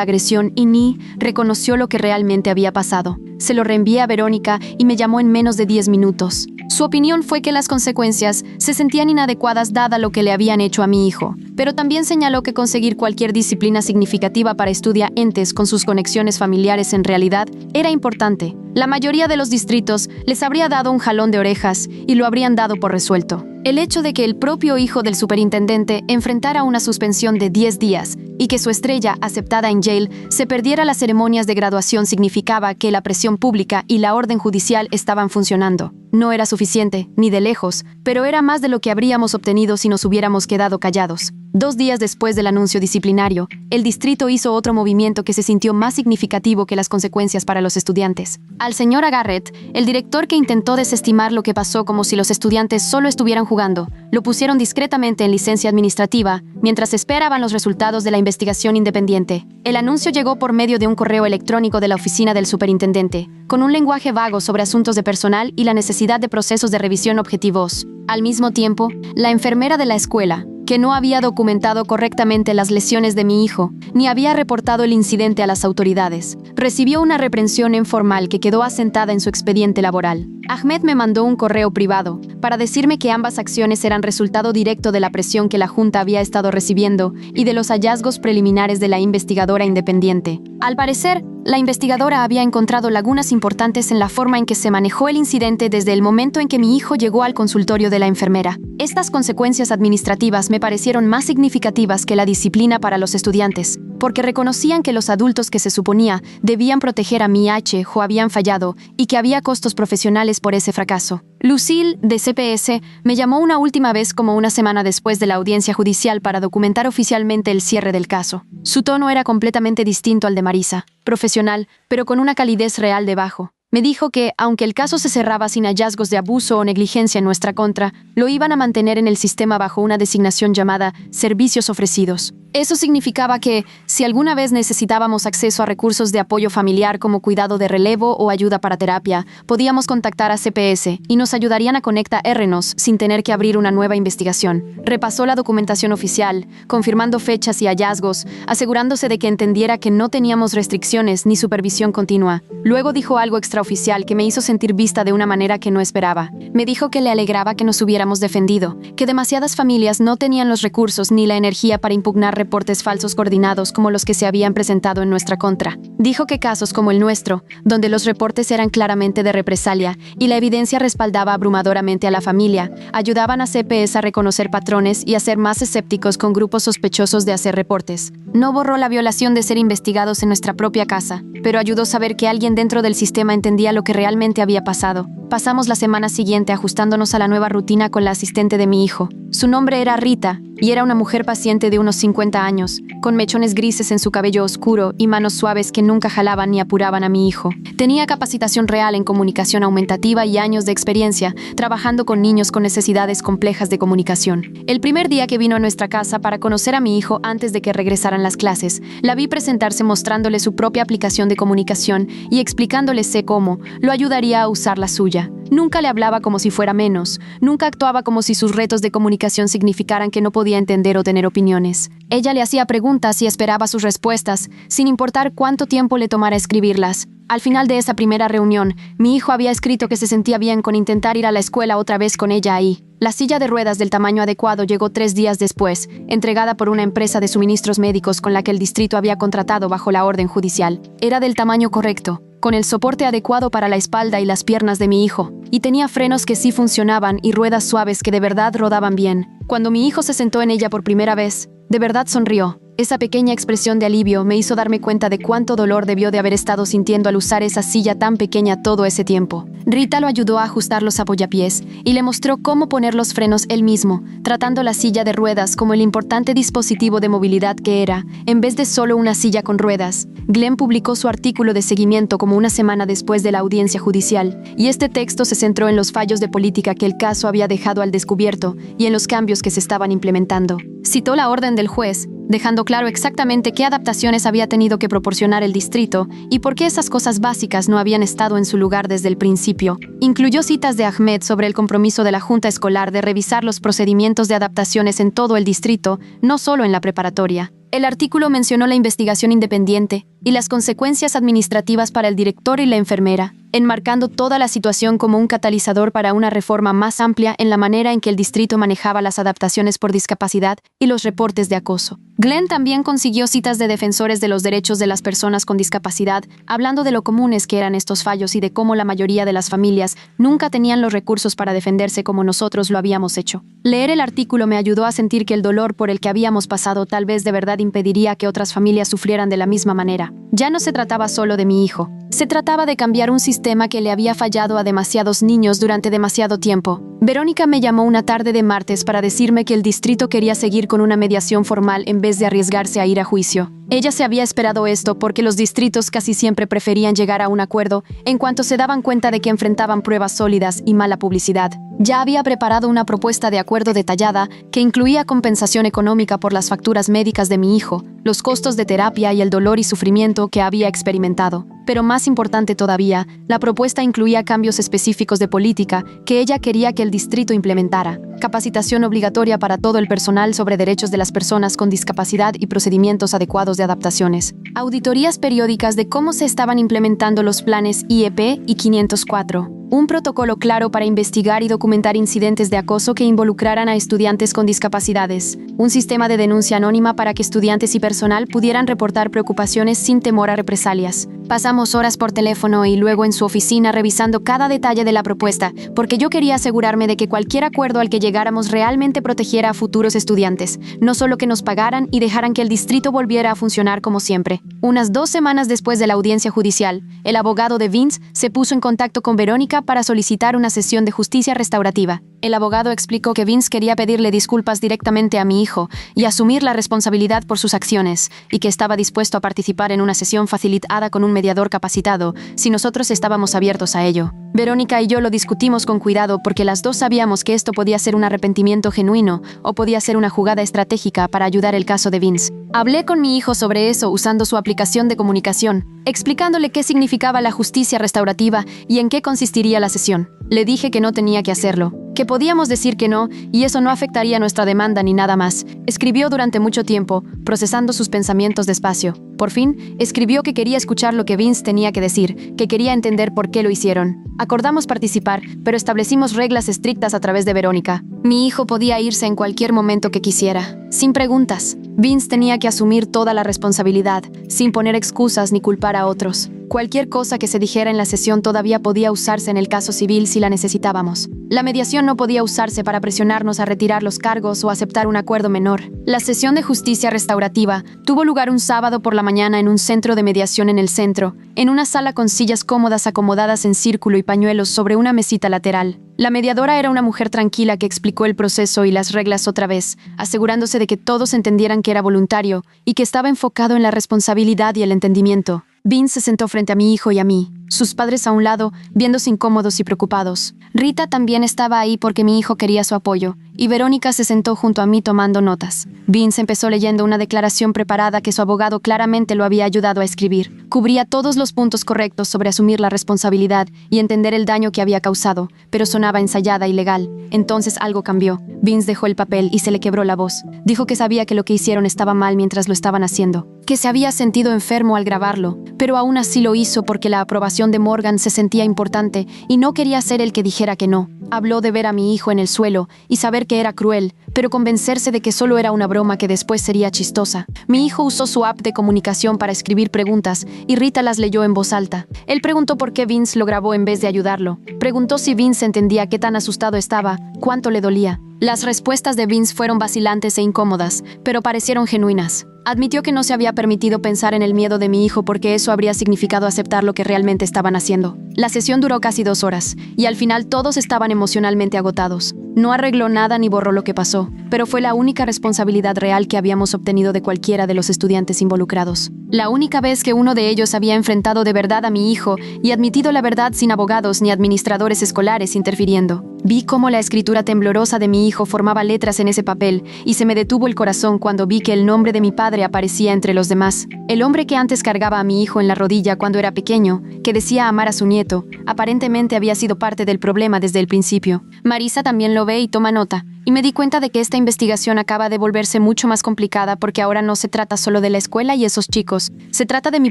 agresión y ni reconoció lo que realmente había pasado. Se lo reenvié a Verónica y me llamó en menos de 10 minutos. Su opinión fue que las consecuencias se sentían inadecuadas dada lo que le habían hecho a mi hijo, pero también señaló que conseguir cualquier disciplina significativa para estudiantes con sus conexiones familiares en realidad era importante. La mayoría de los distritos les habría dado un jalón de orejas y lo habrían dado por resuelto. El hecho de que el propio hijo del superintendente enfrentara una suspensión de 10 días y que su estrella, aceptada en Yale, se perdiera las ceremonias de graduación significaba que la presión pública y la orden judicial estaban funcionando. No era suficiente, ni de lejos, pero era más de lo que habríamos obtenido si nos hubiéramos quedado callados. 2 días después del anuncio disciplinario, el distrito hizo otro movimiento que se sintió más significativo que las consecuencias para los estudiantes. Al señor Garrett, el director que intentó desestimar lo que pasó como si los estudiantes solo estuvieran jugando, lo pusieron discretamente en licencia administrativa mientras esperaban los resultados de la investigación independiente. El anuncio llegó por medio de un correo electrónico de la oficina del superintendente, con un lenguaje vago sobre asuntos de personal y la necesidad de procesos de revisión objetivos. Al mismo tiempo, la enfermera de la escuela, que no había documentado correctamente las lesiones de mi hijo, ni había reportado el incidente a las autoridades, recibió una reprensión informal que quedó asentada en su expediente laboral. Ahmed me mandó un correo privado para decirme que ambas acciones eran resultado directo de la presión que la Junta había estado recibiendo y de los hallazgos preliminares de la investigadora independiente. Al parecer, la investigadora había encontrado lagunas importantes en la forma en que se manejó el incidente desde el momento en que mi hijo llegó al consultorio de la enfermera. Estas consecuencias administrativas me parecieron más significativas que la disciplina para los estudiantes, porque reconocían que los adultos que se suponía debían proteger a mi hijo habían fallado y que había costos profesionales por ese fracaso. Lucille, de CPS, me llamó una última vez como una semana después de la audiencia judicial para documentar oficialmente el cierre del caso. Su tono era completamente distinto al de Marisa, profesional, pero con una calidez real debajo. Me dijo que, aunque el caso se cerraba sin hallazgos de abuso o negligencia en nuestra contra, lo iban a mantener en el sistema bajo una designación llamada Servicios Ofrecidos. Eso significaba que, si alguna vez necesitábamos acceso a recursos de apoyo familiar como cuidado de relevo o ayuda para terapia, podíamos contactar a CPS y nos ayudarían a conectarnos sin tener que abrir una nueva investigación. Repasó la documentación oficial, confirmando fechas y hallazgos, asegurándose de que entendiera que no teníamos restricciones ni supervisión continua. Luego dijo algo extraoficial que me hizo sentir vista de una manera que no esperaba. Me dijo que le alegraba que nos hubiéramos defendido, que demasiadas familias no tenían los recursos ni la energía para impugnar reportes falsos coordinados como los que se habían presentado en nuestra contra. Dijo que casos como el nuestro, donde los reportes eran claramente de represalia y la evidencia respaldaba abrumadoramente a la familia, ayudaban a CPS a reconocer patrones y a ser más escépticos con grupos sospechosos de hacer reportes. No borró la violación de ser investigados en nuestra propia casa, pero ayudó a saber que alguien dentro del sistema entendía lo que realmente había pasado. Pasamos la semana siguiente ajustándonos a la nueva rutina con la asistente de mi hijo. Su nombre era Rita, y era una mujer paciente de unos 50 años, con mechones grises en su cabello oscuro y manos suaves que nunca jalaban ni apuraban a mi hijo. Tenía capacitación real en comunicación aumentativa y años de experiencia, trabajando con niños con necesidades complejas de comunicación. El primer día que vino a nuestra casa para conocer a mi hijo antes de que regresaran las clases, la vi presentarse mostrándole su propia aplicación de comunicación y explicándole cómo lo ayudaría a usar la suya. Nunca le hablaba como si fuera menos, nunca actuaba como si sus retos de comunicación significaran que no podía entender o tener opiniones. Ella le hacía preguntas y esperaba sus respuestas, sin importar cuánto tiempo le tomara escribirlas. Al final de esa primera reunión, mi hijo había escrito que se sentía bien con intentar ir a la escuela otra vez con ella ahí. La silla de ruedas del tamaño adecuado llegó 3 días después, entregada por una empresa de suministros médicos con la que el distrito había contratado bajo la orden judicial. Era del tamaño correcto, con el soporte adecuado para la espalda y las piernas de mi hijo, y tenía frenos que sí funcionaban y ruedas suaves que de verdad rodaban bien. Cuando mi hijo se sentó en ella por primera vez, de verdad sonrió. Esa pequeña expresión de alivio me hizo darme cuenta de cuánto dolor debió de haber estado sintiendo al usar esa silla tan pequeña todo ese tiempo. Rita lo ayudó a ajustar los apoyapiés y le mostró cómo poner los frenos él mismo, tratando la silla de ruedas como el importante dispositivo de movilidad que era, en vez de solo una silla con ruedas. Glenn publicó su artículo de seguimiento como una semana después de la audiencia judicial, y este texto se centró en los fallos de política que el caso había dejado al descubierto y en los cambios que se estaban implementando. Citó la orden del juez, dejando claro exactamente qué adaptaciones había tenido que proporcionar el distrito y por qué esas cosas básicas no habían estado en su lugar desde el principio. Incluyó citas de Ahmed sobre el compromiso de la Junta Escolar de revisar los procedimientos de adaptaciones en todo el distrito, no solo en la preparatoria. El artículo mencionó la investigación independiente y las consecuencias administrativas para el director y la enfermera, enmarcando toda la situación como un catalizador para una reforma más amplia en la manera en que el distrito manejaba las adaptaciones por discapacidad y los reportes de acoso. Glenn también consiguió citas de defensores de los derechos de las personas con discapacidad, hablando de lo comunes que eran estos fallos y de cómo la mayoría de las familias nunca tenían los recursos para defenderse como nosotros lo habíamos hecho. Leer el artículo me ayudó a sentir que el dolor por el que habíamos pasado tal vez de verdad impediría que otras familias sufrieran de la misma manera. Ya no se trataba solo de mi hijo. Se trataba de cambiar un sistema que le había fallado a demasiados niños durante demasiado tiempo. Verónica me llamó una tarde de martes para decirme que el distrito quería seguir con una mediación formal en vez de arriesgarse a ir a juicio. Ella se había esperado esto porque los distritos casi siempre preferían llegar a un acuerdo en cuanto se daban cuenta de que enfrentaban pruebas sólidas y mala publicidad. Ya había preparado una propuesta de acuerdo detallada que incluía compensación económica por las facturas médicas de mi hijo, los costos de terapia y el dolor y sufrimiento que había experimentado. Pero más importante todavía, la propuesta incluía cambios específicos de política que ella quería que el distrito implementara. Capacitación obligatoria para todo el personal sobre derechos de las personas con discapacidad y procedimientos adecuados de adaptaciones. Auditorías periódicas de cómo se estaban implementando los planes IEP y 504. Un protocolo claro para investigar y documentar incidentes de acoso que involucraran a estudiantes con discapacidades. Un sistema de denuncia anónima para que estudiantes y personal pudieran reportar preocupaciones sin temor a represalias. Pasamos horas por teléfono y luego en su oficina revisando cada detalle de la propuesta, porque yo quería asegurarme de que cualquier acuerdo al que llegáramos realmente protegiera a futuros estudiantes, no solo que nos pagaran y dejaran que el distrito volviera a funcionar como siempre. Unas 2 semanas después de la audiencia judicial, el abogado de Vince se puso en contacto con Verónica para solicitar una sesión de justicia restaurativa. El abogado explicó que Vince quería pedirle disculpas directamente a mi hijo y asumir la responsabilidad por sus acciones, y que estaba dispuesto a participar en una sesión facilitada con un mediador capacitado si nosotros estábamos abiertos a ello. Verónica y yo lo discutimos con cuidado porque las dos sabíamos que esto podía ser un arrepentimiento genuino o podía ser una jugada estratégica para ayudar el caso de Vince. Hablé con mi hijo sobre eso usando su aplicación de comunicación, explicándole qué significaba la justicia restaurativa y en qué consistiría la sesión. Le dije que no tenía que hacerlo, que podíamos decir que no, y eso no afectaría nuestra demanda ni nada más. Escribió durante mucho tiempo, procesando sus pensamientos despacio. Por fin, escribió que quería escuchar lo que Vince tenía que decir, que quería entender por qué lo hicieron. Acordamos participar, pero establecimos reglas estrictas a través de Verónica. Mi hijo podía irse en cualquier momento que quisiera, sin preguntas. Vince tenía que asumir toda la responsabilidad, sin poner excusas ni culpar a otros. Cualquier cosa que se dijera en la sesión todavía podía usarse en el caso civil si la necesitábamos. La mediación no podía usarse para presionarnos a retirar los cargos o aceptar un acuerdo menor. La sesión de justicia restaurativa tuvo lugar un sábado por la mañana en un centro de mediación en el centro, en una sala con sillas cómodas acomodadas en círculo y pañuelos sobre una mesita lateral. La mediadora era una mujer tranquila que explicó el proceso y las reglas otra vez, asegurándose de que todos entendieran que era voluntario y que estaba enfocado en la responsabilidad y el entendimiento. Vince se sentó frente a mi hijo y a mí, sus padres a un lado, viéndose incómodos y preocupados. Rita también estaba ahí porque mi hijo quería su apoyo, y Verónica se sentó junto a mí tomando notas. Vince empezó leyendo una declaración preparada que su abogado claramente lo había ayudado a escribir. Cubría todos los puntos correctos sobre asumir la responsabilidad y entender el daño que había causado, pero sonaba ensayada y legal. Entonces algo cambió. Vince dejó el papel y se le quebró la voz. Dijo que sabía que lo que hicieron estaba mal mientras lo estaban haciendo, que se había sentido enfermo al grabarlo, pero aún así lo hizo porque la aprobación de Morgan se sentía importante y no quería ser el que dijera que no. Habló de ver a mi hijo en el suelo y saber que era cruel, pero convencerse de que solo era una broma que después sería chistosa. Mi hijo usó su app de comunicación para escribir preguntas y Rita las leyó en voz alta. Él preguntó por qué Vince lo grabó en vez de ayudarlo. Preguntó si Vince entendía qué tan asustado estaba, cuánto le dolía. Las respuestas de Vince fueron vacilantes e incómodas, pero parecieron genuinas. Admitió que no se había permitido pensar en el miedo de mi hijo porque eso habría significado aceptar lo que realmente estaban haciendo. La sesión duró casi 2 horas, y al final todos estaban emocionalmente agotados. No arregló nada ni borró lo que pasó, pero fue la única responsabilidad real que habíamos obtenido de cualquiera de los estudiantes involucrados. La única vez que uno de ellos había enfrentado de verdad a mi hijo y admitido la verdad sin abogados ni administradores escolares interfiriendo. Vi cómo la escritura temblorosa de mi hijo formaba letras en ese papel y se me detuvo el corazón cuando vi que el nombre de mi padre aparecía entre los demás. El hombre que antes cargaba a mi hijo en la rodilla cuando era pequeño, que decía amar a su nieto, aparentemente había sido parte del problema desde el principio. Marisa también lo ve y toma nota, y me di cuenta de que esta investigación acaba de volverse mucho más complicada porque ahora no se trata solo de la escuela y esos chicos, se trata de mi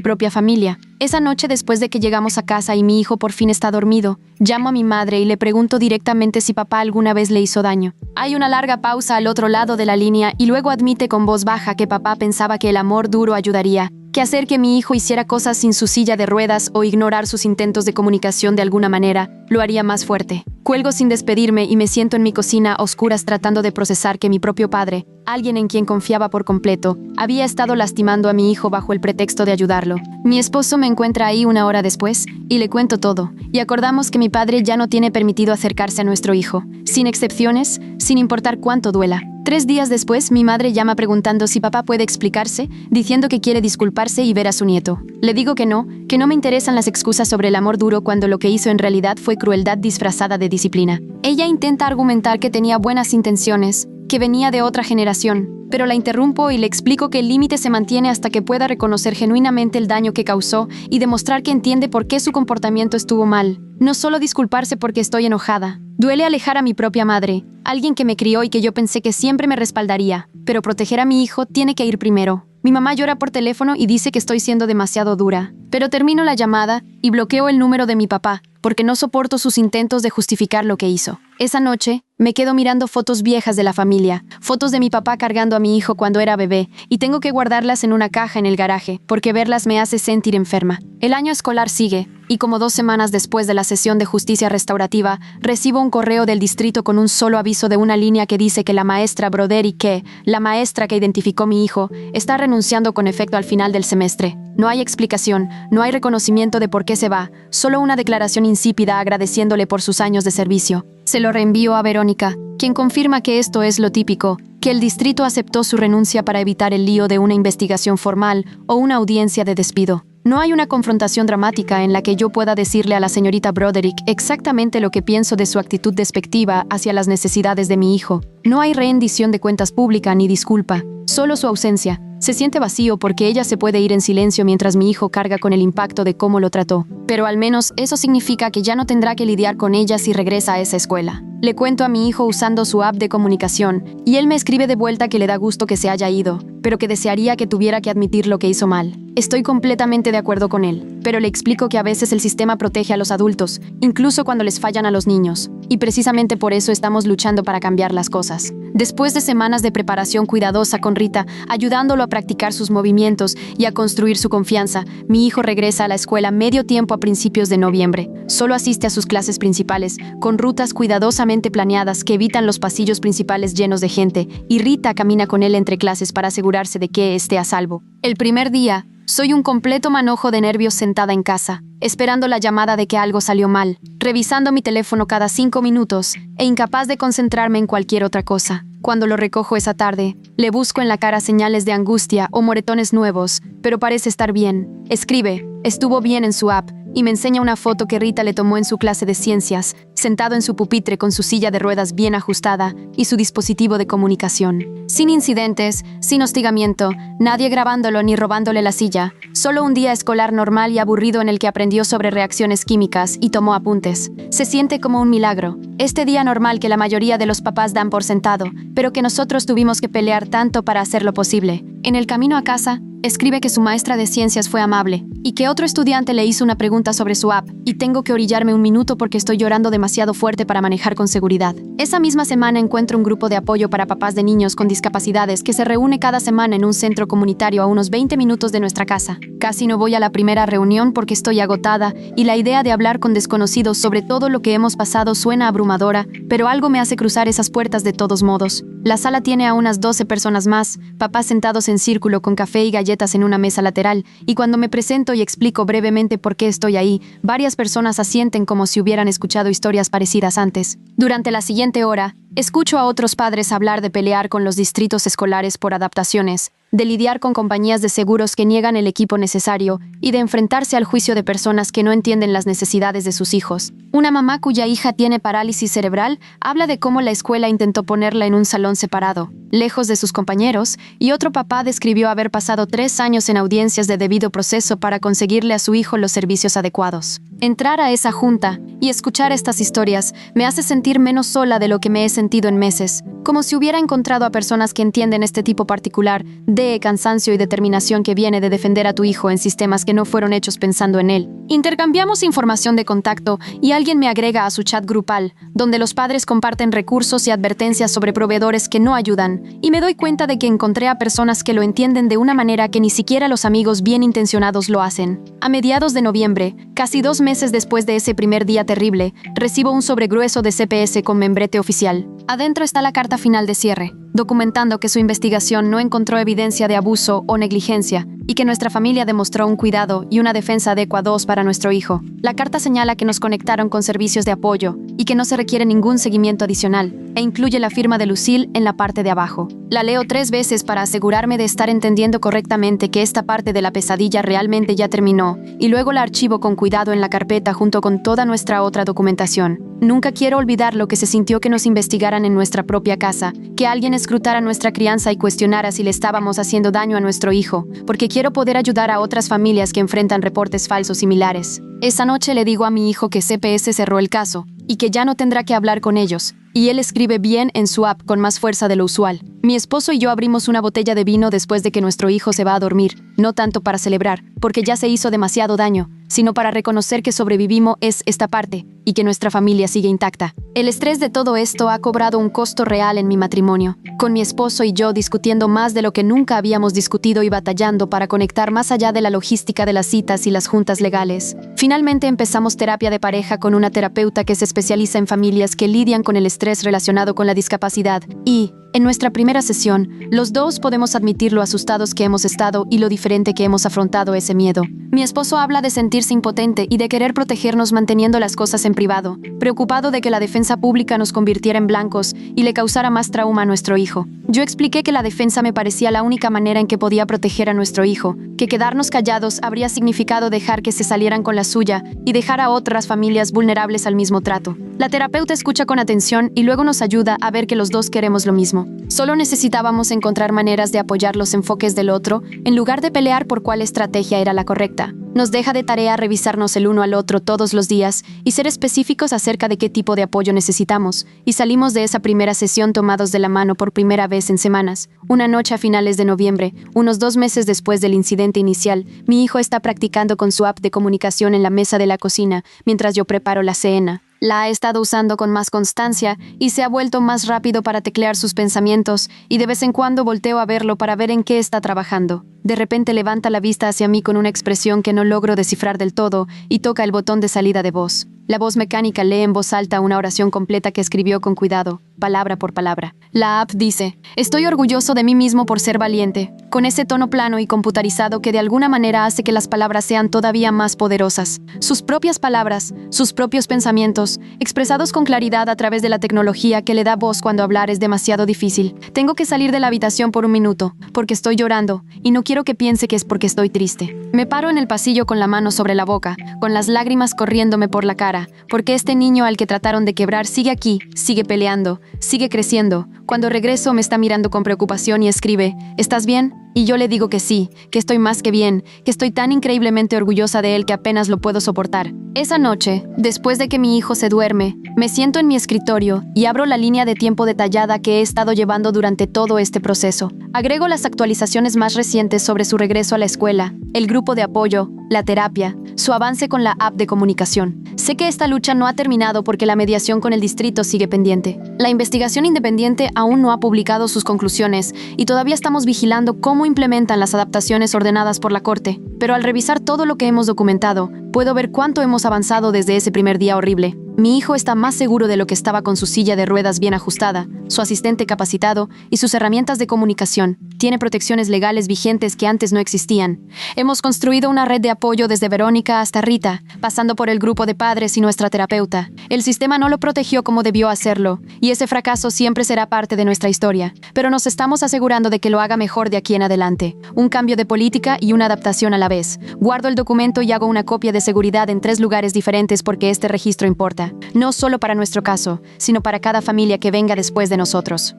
propia familia. Esa noche después de que llegamos a casa y mi hijo por fin está dormido, llamo a mi madre y le pregunto directamente si papá alguna vez le hizo daño. Hay una larga pausa al otro lado de la línea y luego admite con voz baja que papá pensaba que el amor duro ayudaría, que hacer que mi hijo hiciera cosas sin su silla de ruedas o ignorar sus intentos de comunicación de alguna manera lo haría más fuerte. Cuelgo sin despedirme y me siento en mi cocina a oscuras tratando de procesar que mi propio padre, alguien en quien confiaba por completo, había estado lastimando a mi hijo bajo el pretexto de ayudarlo. Mi esposo me encuentra ahí 1 hora después y le cuento todo, y acordamos que mi padre ya no tiene permitido acercarse a nuestro hijo, sin excepciones, sin importar cuánto duela. 3 días después, mi madre llama preguntando si papá puede explicarse, diciendo que quiere disculparse y ver a su nieto. Le digo que no me interesan las excusas sobre el amor duro cuando lo que hizo en realidad fue crueldad disfrazada de disciplina. Ella intenta argumentar que tenía buenas intenciones, que venía de otra generación, pero la interrumpo y le explico que el límite se mantiene hasta que pueda reconocer genuinamente el daño que causó y demostrar que entiende por qué su comportamiento estuvo mal. No solo disculparse porque estoy enojada. Duele alejar a mi propia madre, alguien que me crió y que yo pensé que siempre me respaldaría, pero proteger a mi hijo tiene que ir primero. Mi mamá llora por teléfono y dice que estoy siendo demasiado dura, pero termino la llamada y bloqueo el número de mi papá, porque no soporto sus intentos de justificar lo que hizo. Esa noche, me quedo mirando fotos viejas de la familia, fotos de mi papá cargando a mi hijo cuando era bebé, y tengo que guardarlas en una caja en el garaje, porque verlas me hace sentir enferma. El año escolar sigue, y como 2 semanas después de la sesión de justicia restaurativa, recibo un correo del distrito con un solo aviso de una línea que dice que la maestra Broderick, la maestra que identificó mi hijo, está renunciando con efecto al final del semestre. No hay explicación, no hay reconocimiento de por qué se va, solo una declaración insípida agradeciéndole por sus años de servicio. Se lo reenvío a Verónica, quien confirma que esto es lo típico, que el distrito aceptó su renuncia para evitar el lío de una investigación formal o una audiencia de despido. No hay una confrontación dramática en la que yo pueda decirle a la señorita Broderick exactamente lo que pienso de su actitud despectiva hacia las necesidades de mi hijo. No hay rendición de cuentas pública ni disculpa, solo su ausencia. Se siente vacío porque ella se puede ir en silencio mientras mi hijo carga con el impacto de cómo lo trató. Pero al menos eso significa que ya no tendrá que lidiar con ella si regresa a esa escuela. Le cuento a mi hijo usando su app de comunicación y él me escribe de vuelta que le da gusto que se haya ido, pero que desearía que tuviera que admitir lo que hizo mal. Estoy completamente de acuerdo con él, pero le explico que a veces el sistema protege a los adultos, incluso cuando les fallan a los niños, y precisamente por eso estamos luchando para cambiar las cosas. Después de semanas de preparación cuidadosa con Rita, ayudándolo a practicar sus movimientos y a construir su confianza, mi hijo regresa a la escuela medio tiempo a principios de noviembre. Solo asiste a sus clases principales, con rutas cuidadosamente planeadas que evitan los pasillos principales llenos de gente, y Rita camina con él entre clases para asegurarse de que esté a salvo. El primer día, soy un completo manojo de nervios sentada en casa, esperando la llamada de que algo salió mal, revisando mi teléfono cada 5 minutos e incapaz de concentrarme en cualquier otra cosa. Cuando lo recojo esa tarde, le busco en la cara señales de angustia o moretones nuevos, pero parece estar bien. Escribe, estuvo bien en su app, y me enseña una foto que Rita le tomó en su clase de ciencias, sentado en su pupitre con su silla de ruedas bien ajustada y su dispositivo de comunicación. Sin incidentes, sin hostigamiento, nadie grabándolo ni robándole la silla, solo un día escolar normal y aburrido en el que aprendió sobre reacciones químicas y tomó apuntes. Se siente como un milagro, este día normal que la mayoría de los papás dan por sentado, pero que nosotros tuvimos que pelear tanto para hacerlo posible. En el camino a casa, escribe que su maestra de ciencias fue amable y que otro estudiante le hizo una pregunta sobre su app y tengo que orillarme un minuto porque estoy llorando demasiado fuerte para manejar con seguridad. Esa misma semana encuentro un grupo de apoyo para papás de niños con discapacidades que se reúne cada semana en un centro comunitario a unos 20 minutos de nuestra casa. Casi no voy a la primera reunión porque estoy agotada y la idea de hablar con desconocidos sobre todo lo que hemos pasado suena abrumadora, pero algo me hace cruzar esas puertas de todos modos. La sala tiene a unas 12 personas más, papás sentados en círculo con café y galletas en una mesa lateral, y cuando me presento y explico brevemente por qué estoy ahí, varias personas asienten como si hubieran escuchado historias parecidas antes. Durante la siguiente hora, escucho a otros padres hablar de pelear con los distritos escolares por adaptaciones, de lidiar con compañías de seguros que niegan el equipo necesario y de enfrentarse al juicio de personas que no entienden las necesidades de sus hijos. Una mamá cuya hija tiene parálisis cerebral habla de cómo la escuela intentó ponerla en un salón separado, lejos de sus compañeros, y otro papá describió haber pasado 3 años en audiencias de debido proceso para conseguirle a su hijo los servicios adecuados. Entrar a esa junta y escuchar estas historias me hace sentir menos sola de lo que me he sentido en meses, como si hubiera encontrado a personas que entienden este tipo particular de cansancio y determinación que viene de defender a tu hijo en sistemas que no fueron hechos pensando en él. Intercambiamos información de contacto y alguien me agrega a su chat grupal, donde los padres comparten recursos y advertencias sobre proveedores que no ayudan, y me doy cuenta de que encontré a personas que lo entienden de una manera que ni siquiera los amigos bien intencionados lo hacen. A mediados de noviembre, casi 2 meses después de ese primer día terrible, recibo un sobre grueso de CPS con membrete oficial. Adentro está la carta final de cierre, documentando que su investigación no encontró evidencia de abuso o negligencia y que nuestra familia demostró un cuidado y una defensa adecuados para nuestro hijo. La carta señala que nos conectaron con servicios de apoyo y que no se requiere ningún seguimiento adicional, e incluye la firma de Lucille en la parte de abajo. La leo 3 veces para asegurarme de estar entendiendo correctamente que esta parte de la pesadilla realmente ya terminó, y luego la archivo con cuidado en la carpeta junto con toda nuestra otra documentación. Nunca quiero olvidar lo que se sintió que nos investigaran en nuestra propia casa, que alguien escrutara nuestra crianza y cuestionara si le estábamos haciendo daño a nuestro hijo, porque quiero poder ayudar a otras familias que enfrentan reportes falsos similares. Esa noche le digo a mi hijo que CPS cerró el caso y que ya no tendrá que hablar con ellos, y él escribe bien en su app con más fuerza de lo usual. Mi esposo y yo abrimos una botella de vino después de que nuestro hijo se va a dormir, no tanto para celebrar, porque ya se hizo demasiado daño, sino para reconocer que sobrevivimos esta parte y que nuestra familia sigue intacta. El estrés de todo esto ha cobrado un costo real en mi matrimonio, con mi esposo y yo discutiendo más de lo que nunca habíamos discutido y batallando para conectar más allá de la logística de las citas y las juntas legales. Finalmente empezamos terapia de pareja con una terapeuta que se especializa en familias que lidian con el estrés relacionado con la discapacidad y, en nuestra primera sesión, los dos podemos admitir lo asustados que hemos estado y lo diferente que hemos afrontado ese miedo. Mi esposo habla de sentirse impotente y de querer protegernos manteniendo las cosas en privado, preocupado de que la defensa pública nos convirtiera en blancos y le causara más trauma a nuestro hijo. Yo expliqué que la defensa me parecía la única manera en que podía proteger a nuestro hijo, que quedarnos callados habría significado dejar que se salieran con la suya y dejar a otras familias vulnerables al mismo trato. La terapeuta escucha con atención y luego nos ayuda a ver que los dos queremos lo mismo. Solo necesitábamos encontrar maneras de apoyar los enfoques del otro en lugar de pelear por cuál estrategia era la correcta. Nos deja de tarea revisarnos el uno al otro todos los días y ser específicos acerca de qué tipo de apoyo necesitamos, y salimos de esa primera sesión tomados de la mano por primera vez en semanas. Una noche a finales de noviembre, unos 2 meses después del incidente inicial, mi hijo está practicando con su app de comunicación en la mesa de la cocina mientras yo preparo la cena. La ha estado usando con más constancia y se ha vuelto más rápido para teclear sus pensamientos, y de vez en cuando volteo a verlo para ver en qué está trabajando. De repente levanta la vista hacia mí con una expresión que no logro descifrar del todo y toca el botón de salida de voz. La voz mecánica lee en voz alta una oración completa que escribió con cuidado, palabra por palabra. La app dice: estoy orgulloso de mí mismo por ser valiente, con ese tono plano y computarizado que de alguna manera hace que las palabras sean todavía más poderosas. Sus propias palabras, sus propios pensamientos, expresados con claridad a través de la tecnología que le da voz cuando hablar es demasiado difícil. Tengo que salir de la habitación por un minuto, porque estoy llorando, y no quiero que piense que es porque estoy triste. Me paro en el pasillo con la mano sobre la boca, con las lágrimas corriéndome por la cara, porque este niño al que trataron de quebrar sigue aquí, sigue peleando, sigue creciendo. Cuando regreso me está mirando con preocupación y escribe: ¿estás bien? Y yo le digo que sí, que estoy más que bien, que estoy tan increíblemente orgullosa de él que apenas lo puedo soportar. Esa noche, después de que mi hijo se duerme, me siento en mi escritorio y abro la línea de tiempo detallada que he estado llevando durante todo este proceso. Agrego las actualizaciones más recientes sobre su regreso a la escuela, el grupo de apoyo, la terapia, su avance con la app de comunicación. Sé que esta lucha no ha terminado porque la mediación con el distrito sigue pendiente. La investigación independiente aún no ha publicado sus conclusiones y todavía estamos vigilando cómo implementan las adaptaciones ordenadas por la Corte. Pero al revisar todo lo que hemos documentado, puedo ver cuánto hemos avanzado desde ese primer día horrible. Mi hijo está más seguro de lo que estaba con su silla de ruedas bien ajustada, su asistente capacitado y sus herramientas de comunicación. Tiene protecciones legales vigentes que antes no existían. Hemos construido una red de apoyo desde Verónica hasta Rita, pasando por el grupo de padres y nuestra terapeuta. El sistema no lo protegió como debió hacerlo, y ese fracaso siempre será parte de nuestra historia. Pero nos estamos asegurando de que lo haga mejor de aquí en adelante. Un cambio de política y una adaptación a la vez. Guardo el documento y hago una copia de seguridad en 3 lugares diferentes porque este registro importa. No solo para nuestro caso, sino para cada familia que venga después de nosotros.